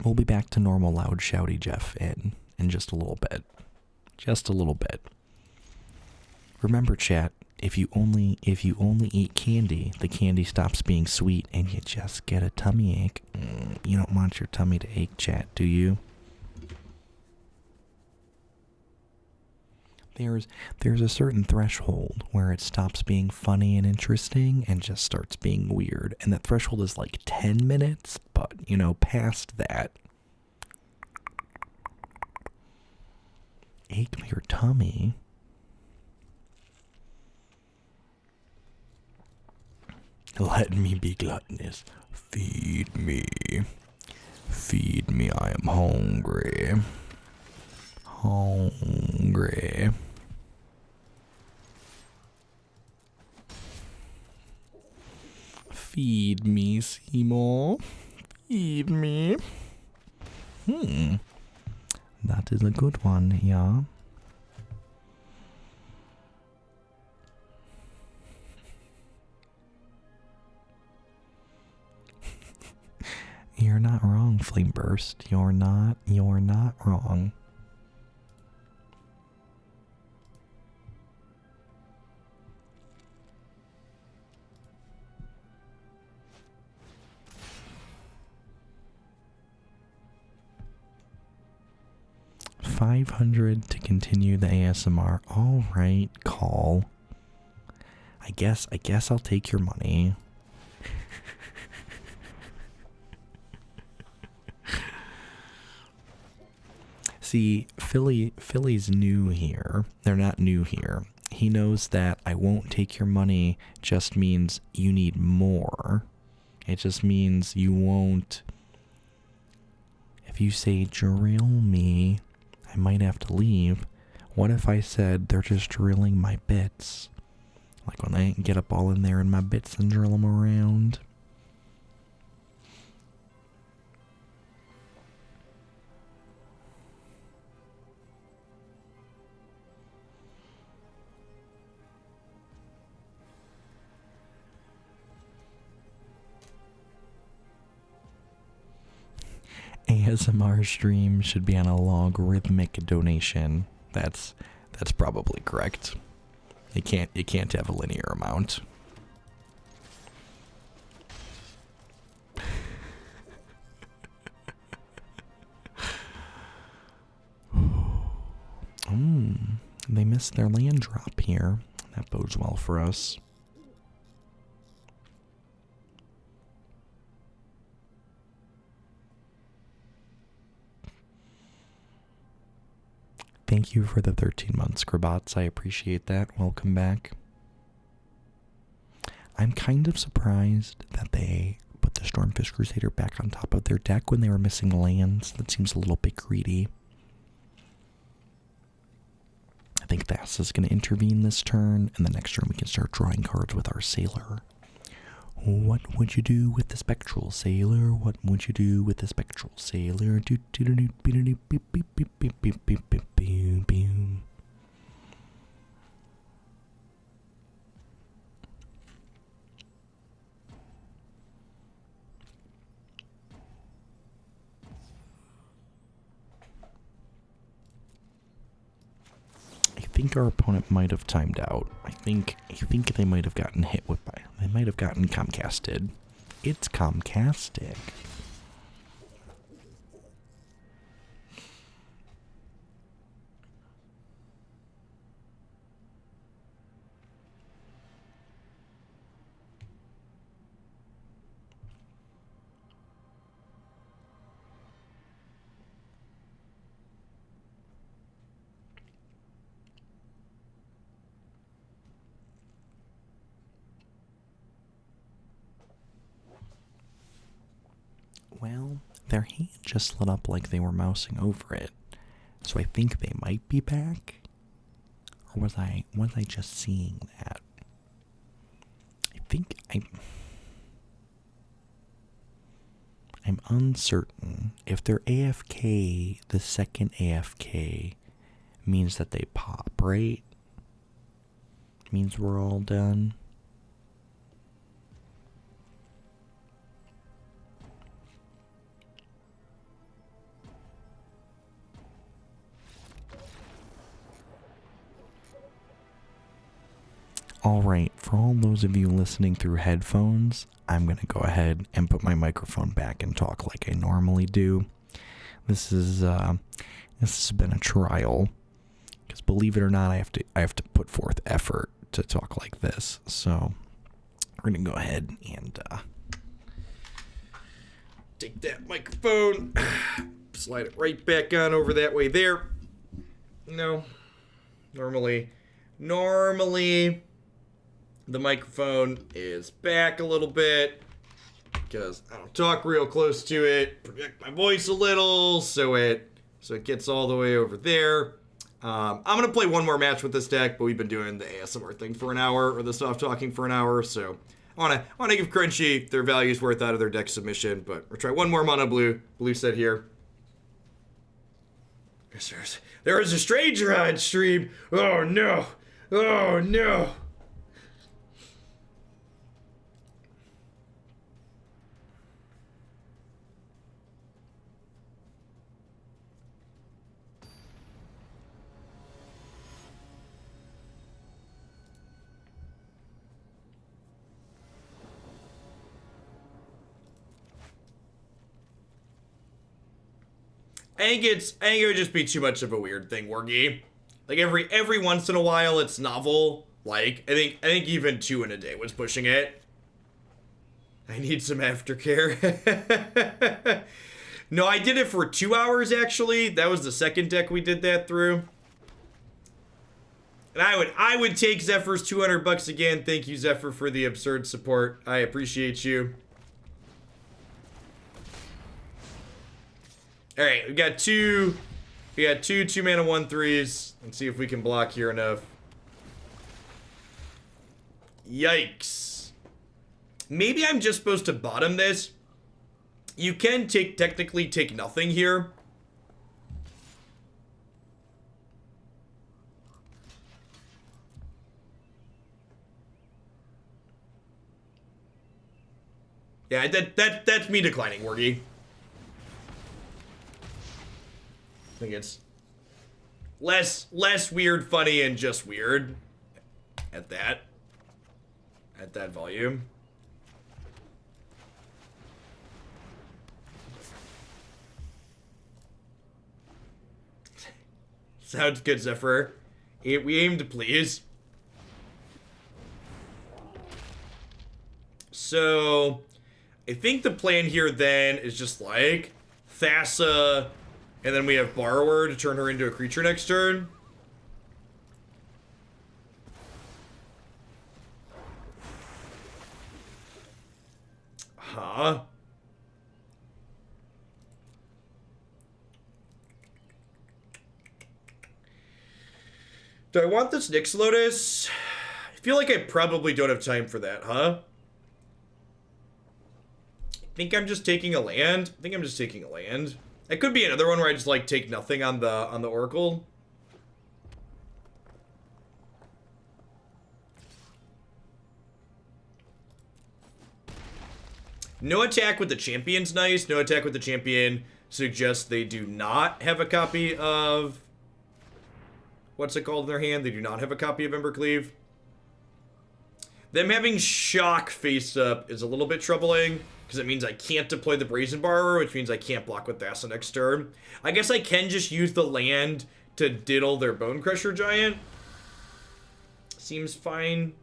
We'll be back to normal loud shouty Jeff in just a little bit. Just a little bit. Remember, chat, if you only eat candy, the candy stops being sweet and you just get a tummy ache. You don't want your tummy to ache, chat, do you? There's a certain threshold where it stops being funny and interesting and just starts being weird. And that threshold is like 10 minutes, but, you know, past that. Ache your tummy. Let me be gluttonous. Feed me. Feed me, I am hungry. Hungry. Feed me, Seymour. Feed me. That is a good one, yeah. You're not wrong, Flameburst. You're not wrong. $500 to continue the ASMR. All right, call. I guess I'll take your money. See, Philly's new here. They're not new here. He knows that I won't take your money just means you need more. It just means you won't. If you say drill me, I might have to leave. What if I said they're just drilling my bits? Like when I get up all in there in my bits and drill them around. ASMR stream should be on a logarithmic donation. That's probably correct. You can't have a linear amount. They missed their land drop here. That bodes well for us. Thank you for the 13 months, Grabats. I appreciate that. Welcome back. I'm kind of surprised that they put the Stormfish Crusader back on top of their deck when they were missing lands. That seems a little bit greedy. I think Thassa's going to intervene this turn, and the next turn we can start drawing cards with our Sailor. What would you do with the Spectral Sailor? What would you do with the Spectral Sailor? I think our opponent might have timed out. I think they might have gotten hit with they might have gotten Comcasted. It's Comcastic. Well, their hand just lit up like they were mousing over it, so I think they might be back. Or was I just seeing that? I'm uncertain. If they're AFK, the second AFK means that they pop, right? Means we're all done. Alright, for all those of you listening through headphones, I'm going to go ahead and put my microphone back and talk like I normally do. This has been a trial, because believe it or not, I have to put forth effort to talk like this. So we're going to go ahead and take that microphone, slide it right back on over that way there. No, normally the microphone is back a little bit because I don't talk real close to it, project my voice a little, so it gets all the way over there. I'm gonna play one more match with this deck, but we've been doing the ASMR thing for an hour, or the soft talking for an hour, so I wanna give Crunchy their value's worth out of their deck submission, but we'll try one more mono blue set here. There is a stranger on stream. Oh no. Oh no. I think it would just be too much of a weird thing, Wargy. Like every once in a while it's novel. Like I think even 2 in a day was pushing it. I need some aftercare. No, I did it for 2 hours actually. That was the second deck we did that through. And I would take Zephyr's $200 again. Thank you, Zephyr, for the absurd support. I appreciate you. All right, we got two 2-mana 1/3s. Let's see if we can block here enough. Yikes. Maybe I'm just supposed to bottom this. You can technically take nothing here. Yeah, that's me declining, Wargy. think it's less weird, funny, and just weird at that volume. Sounds good, Zephyr. We aim to please. So, I think the plan here then is just like Thassa, and then we have Borrower to turn her into a creature next turn. Huh? Do I want this Nyx Lotus? I feel like I probably don't have time for that, huh? I think I'm just taking a land. It could be another one where I just like take nothing on the Oracle. No attack with the champion's nice. No attack with the champion suggests they do not have a copy of... What's it called in their hand? They do not have a copy of Embercleave. Them having shock face up is a little bit troubling, because it means I can't deploy the Brazen Borrower, which means I can't block with Thassa next turn. I guess I can just use the land to diddle their Bone Crusher Giant. Seems fine.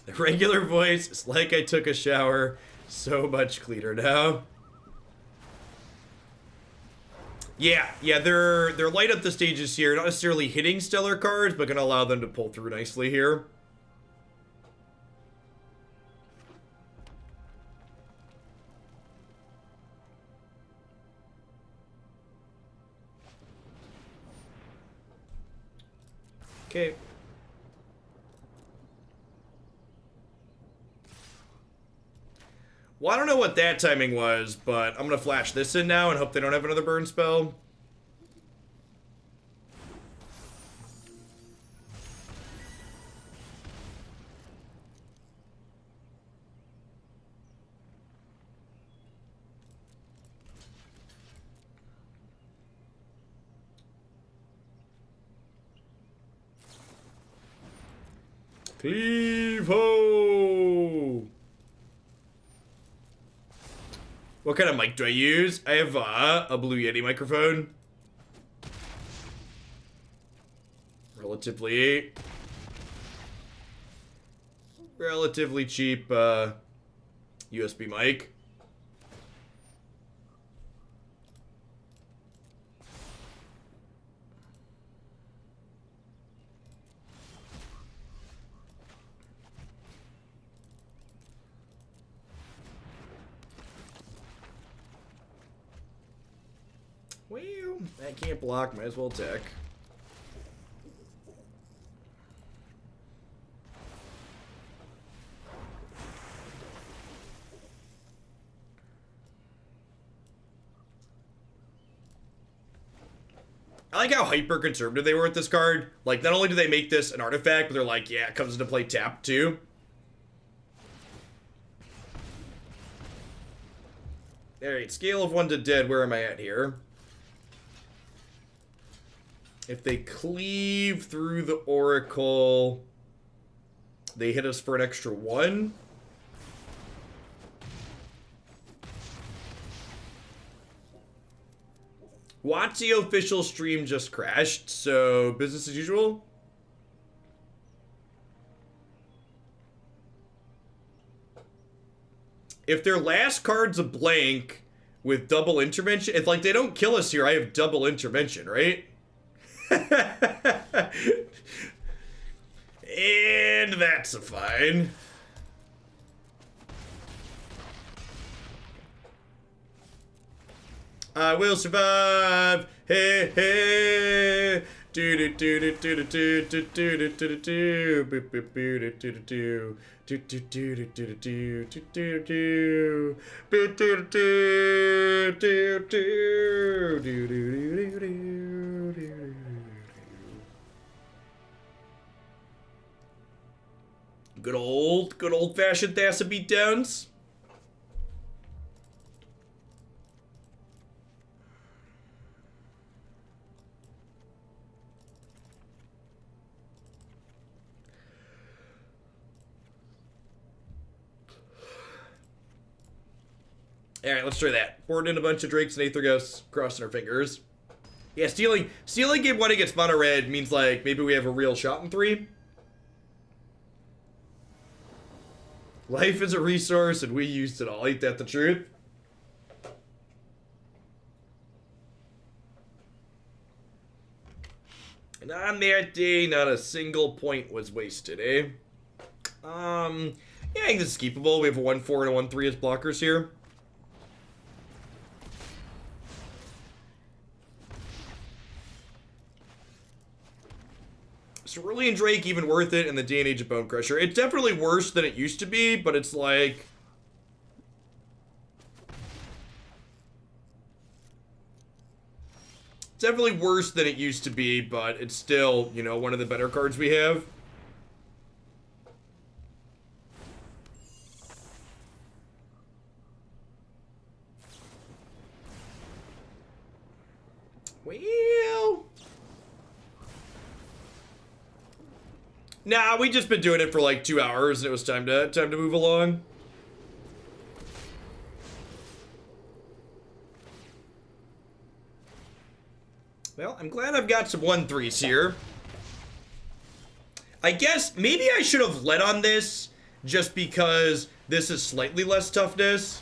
The regular voice is like I took a shower. So much cleaner now. Yeah, they're light up the stages here. Not necessarily hitting stellar cards, but gonna allow them to pull through nicely here. Okay. Well, I don't know what that timing was, but I'm gonna flash this in now and hope they don't have another burn spell. Cleave ho! What kind of mic do I use? I have a Blue Yeti microphone. Relatively cheap USB mic. Well, I can't block, might as well attack. I like how hyper conservative they were with this card. Like, not only do they make this an artifact, but they're like, yeah, it comes into play tapped too. Alright, scale of 1 to dead, where am I at here? If they cleave through the Oracle, they hit us for an extra 1. WotC official stream just crashed, so business as usual. If their last card's a blank with double intervention, it's like they don't kill us here, I have double intervention, right? And that's a fine. I will survive. Hey, hey. Do do do do do do do do do do do do do do do do. Do do do do do do do do do. Do do do do do do do do. Good old-fashioned Thassa beatdowns. Alright, let's try that. Board in a bunch of Drakes and Aether Gusts, crossing our fingers. Yeah, stealing game 1 against mono red means like maybe we have a real shot in 3. Life is a resource and we used it all. Ain't that the truth? And on that day, not a single point was wasted, eh? Yeah, I think this is keepable. We have a 1-4 and a 1-3 as blockers here. Cerulean Drake even worth it in the day and age of Bone Crusher? It's definitely worse than it used to be, but it's like... It's definitely worse than it used to be, but it's still, you know, one of the better cards we have. Well... Nah, we just been doing it for like 2 hours and it was time to move along. Well, I'm glad I've got some 1-3s here. I guess maybe I should have led on this just because this is slightly less toughness.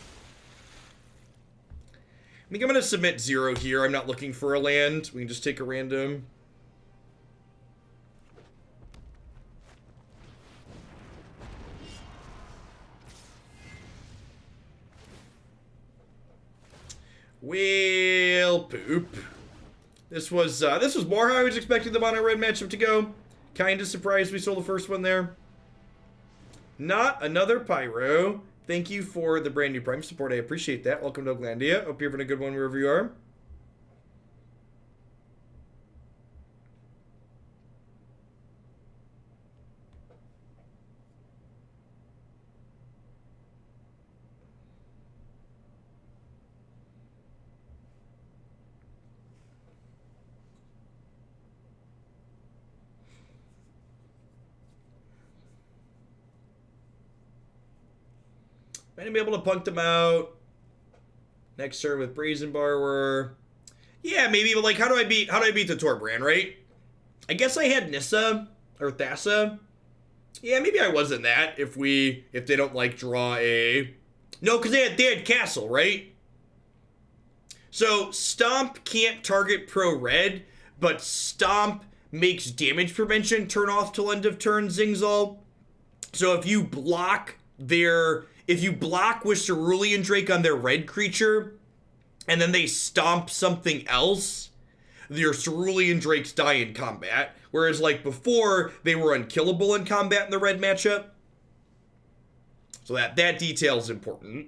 I think I'm going to submit 0 here. I'm not looking for a land. We can just take a random. Well, poop. This was more how I was expecting the mono red matchup to go. Kinda surprised we saw the first one there. Not another pyro. Thank you for the brand new Prime support. I appreciate that. Welcome to Oglandia. Hope you're having a good one wherever you are. Might be able to punk them out. Next turn with Brazen Borrower. Yeah, maybe, but like, how do I beat the Torbrand, right? I guess I had Nissa or Thassa. Yeah, maybe I wasn't that if they don't like draw a... No, because they had Castle, right? So Stomp can't target pro red, but Stomp makes damage prevention turn off till end of turn Zingzal. So if you block with Cerulean Drake on their red creature, and then they stomp something else, your Cerulean Drakes die in combat. Whereas, like, before, they were unkillable in combat in the red matchup. So that detail is important.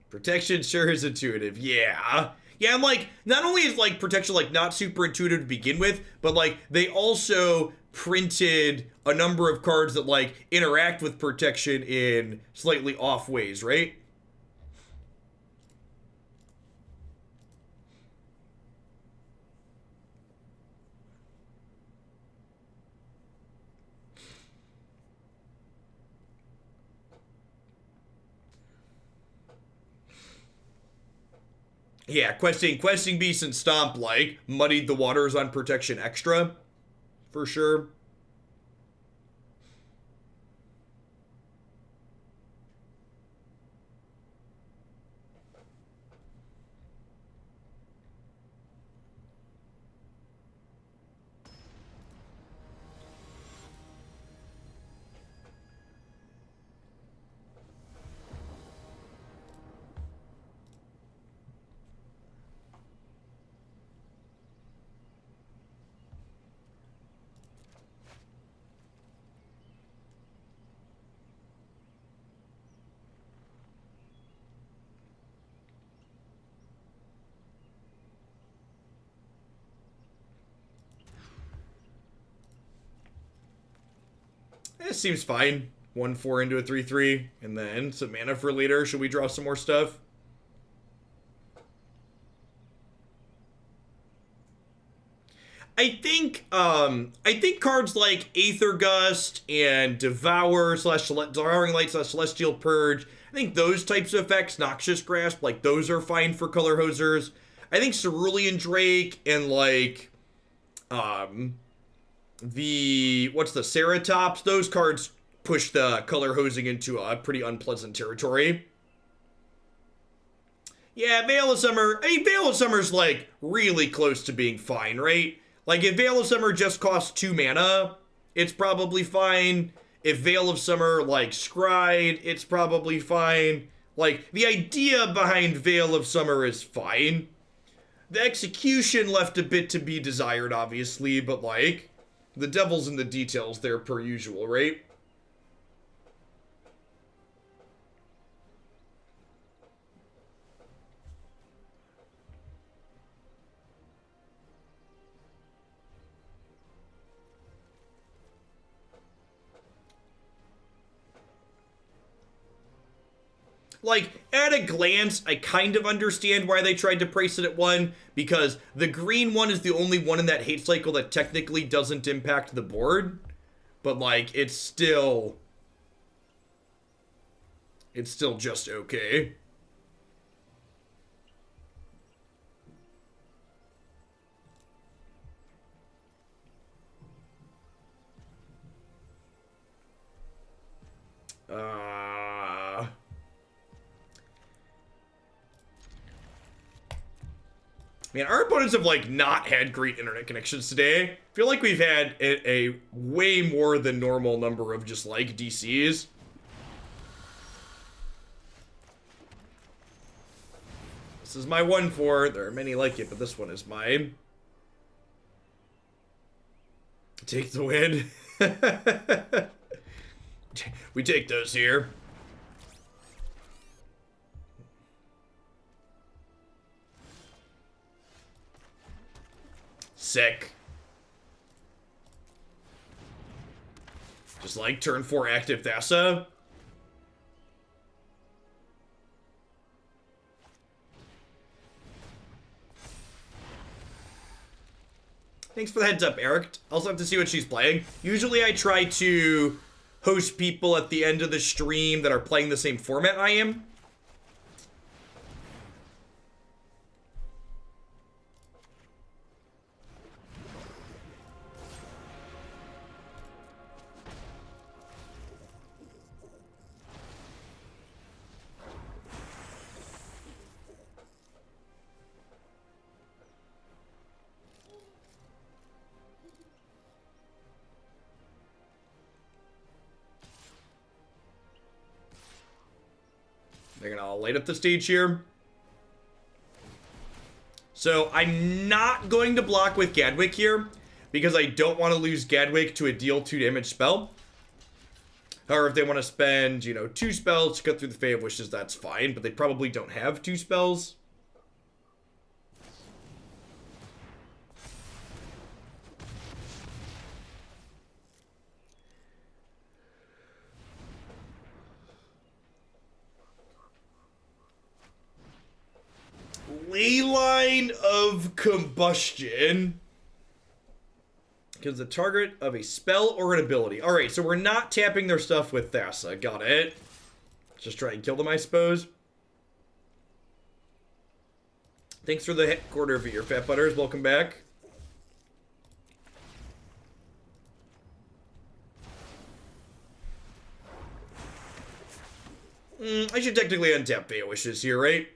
Protection sure is intuitive. Yeah. Yeah, I'm like, not only is like protection like not super intuitive to begin with, but like they also printed a number of cards that like interact with protection in slightly off ways, right? Yeah, questing beast and stomp like muddied the waters on protection extra, for sure. It seems fine. 1-4 into a 3-3, and then some mana for later. Should we draw some more stuff? I think cards like Aether Gust and Devour slash Devouring Light slash Celestial Purge, I think those types of effects, Noxious Grasp, like those are fine for color hosers. I think Cerulean Drake and like what's the Ceratops, those cards push the color hosing into a pretty unpleasant territory. Yeah, Veil of Summer, I mean, Veil of Summer's like really close to being fine, right? Like if Veil of Summer just costs 2 mana, it's probably fine. If Veil of Summer like scryed, it's probably fine. Like the idea behind Veil of Summer is fine. The execution left a bit to be desired, obviously, but like the devil's in the details there per usual, right? Like, at a glance, I kind of understand why they tried to price it at 1, because the green one is the only one in that hate cycle that technically doesn't impact the board. But, like, it's still just okay. Man, our opponents have, like, not had great internet connections today. I feel like we've had a way more than normal number of just, like, DCs. This is my 1-4. There are many like it, but this one is mine. Take the win. We take those here. Sick. Just like turn 4 active Thassa. Thanks for the heads up, Eric. I'll also have to see what she's playing. Usually I try to host people at the end of the stream that are playing the same format I am. They're gonna light up the stage here. So I'm not going to block with Gadwick here, because I don't want to lose Gadwick to a deal 2 damage spell. However, if they want to spend, you know, 2 spells to cut through the Fae of Wishes, that's fine, but they probably don't have 2 spells. Leyline of Combustion. Because the target of a spell or an ability. Alright, so we're not tapping their stuff with Thassa. Got it. Just try and kill them, I suppose. Thanks for the quarter of your Fat Butters. Welcome back. I should technically untap Fae of Wishes here, right?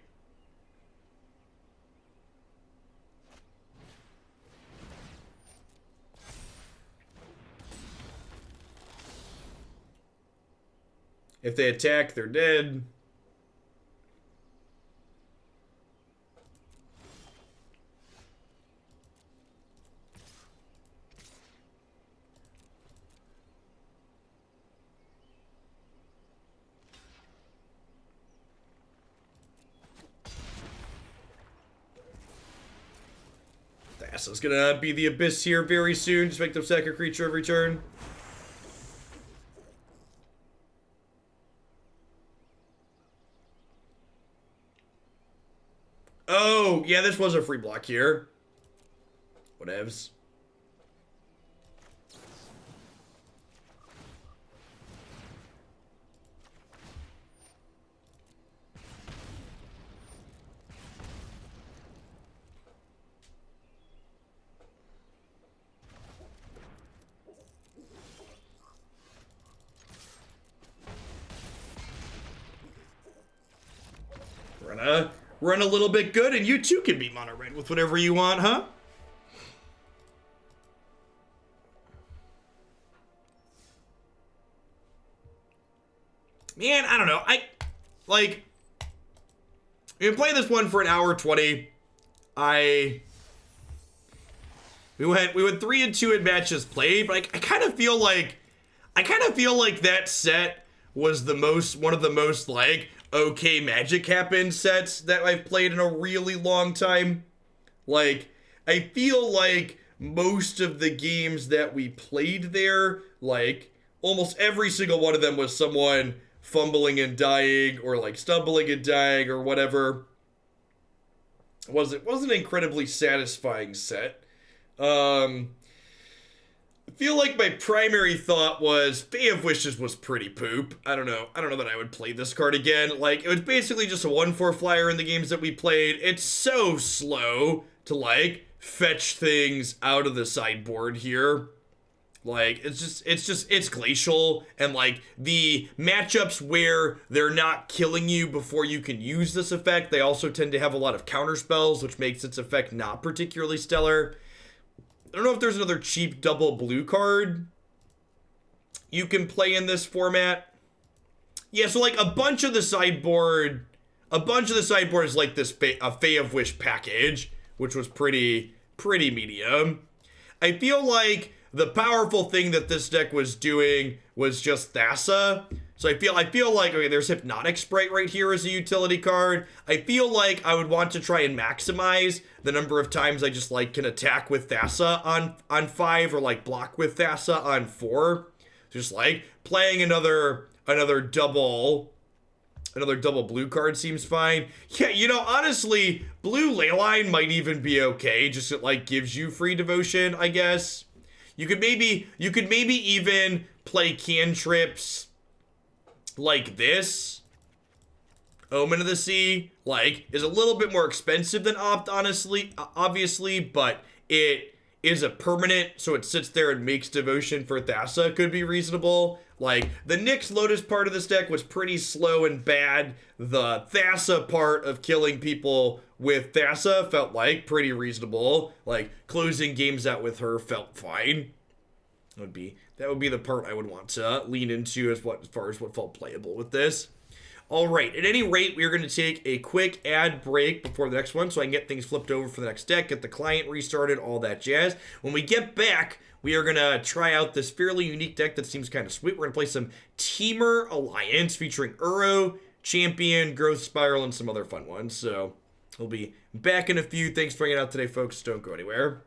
If they attack, they're dead. Thassa's gonna be the Abyss here very soon. Just make them sack a creature every turn. Oh, yeah, this was a free block here. Whatevs. run a little bit good, and you too can be mono red with whatever you want, huh? Man, I don't know. We've been playing this one for an hour 20. We went 3 and 2 in matches played, but I kind of feel like that set was one of the most like okay magic happened sets that I've played in a really long time. Like, I feel like most of the games that we played there, like almost every single one of them was someone fumbling and dying or like stumbling and dying or whatever. It was an incredibly satisfying set. I feel like my primary thought was Fae of Wishes was pretty poop. I don't know that I would play this card again. Like, it was basically just a 1/4 flyer in the games that we played. It's so slow to like fetch things out of the sideboard here. Like, it's glacial, and like the matchups where they're not killing you before you can use this effect, they also tend to have a lot of counter spells, which makes its effect not particularly stellar. I don't know if there's another cheap double blue card you can play in this format. Yeah, so like a bunch of the sideboard is like this a Fae of Wish package, which was pretty medium. I feel like the powerful thing that this deck was doing was just Thassa. So I feel like, okay, there's Hypnotic Sprite right here as a utility card. I feel like I would want to try and maximize the number of times I just like can attack with Thassa on 5 or like block with Thassa on 4. Just like playing another double blue card seems fine. Yeah, you know, honestly, blue Leyline might even be okay. Just it like gives you free devotion, I guess. You could maybe even play cantrips like this. Omen of the Sea, like, is a little bit more expensive than Opt, honestly, obviously, but it is a permanent, so it sits there and makes devotion for Thassa. Could be reasonable. Like, the Nyx Lotus part of this deck was pretty slow and bad. The Thassa part of killing people with Thassa felt like pretty reasonable. Like, closing games out with her felt fine. That would be the part I would want to lean into as far as what felt playable with this. All right, at any rate, we are going to take a quick ad break before the next one so I can get things flipped over for the next deck, get the client restarted, all that jazz. When we get back, we are going to try out this fairly unique deck that seems kind of sweet. We're going to play some Teamer Alliance featuring Uro, Champion, Growth Spiral, and some other fun ones. So we'll be back in a few. Thanks for hanging out today, folks. Don't go anywhere.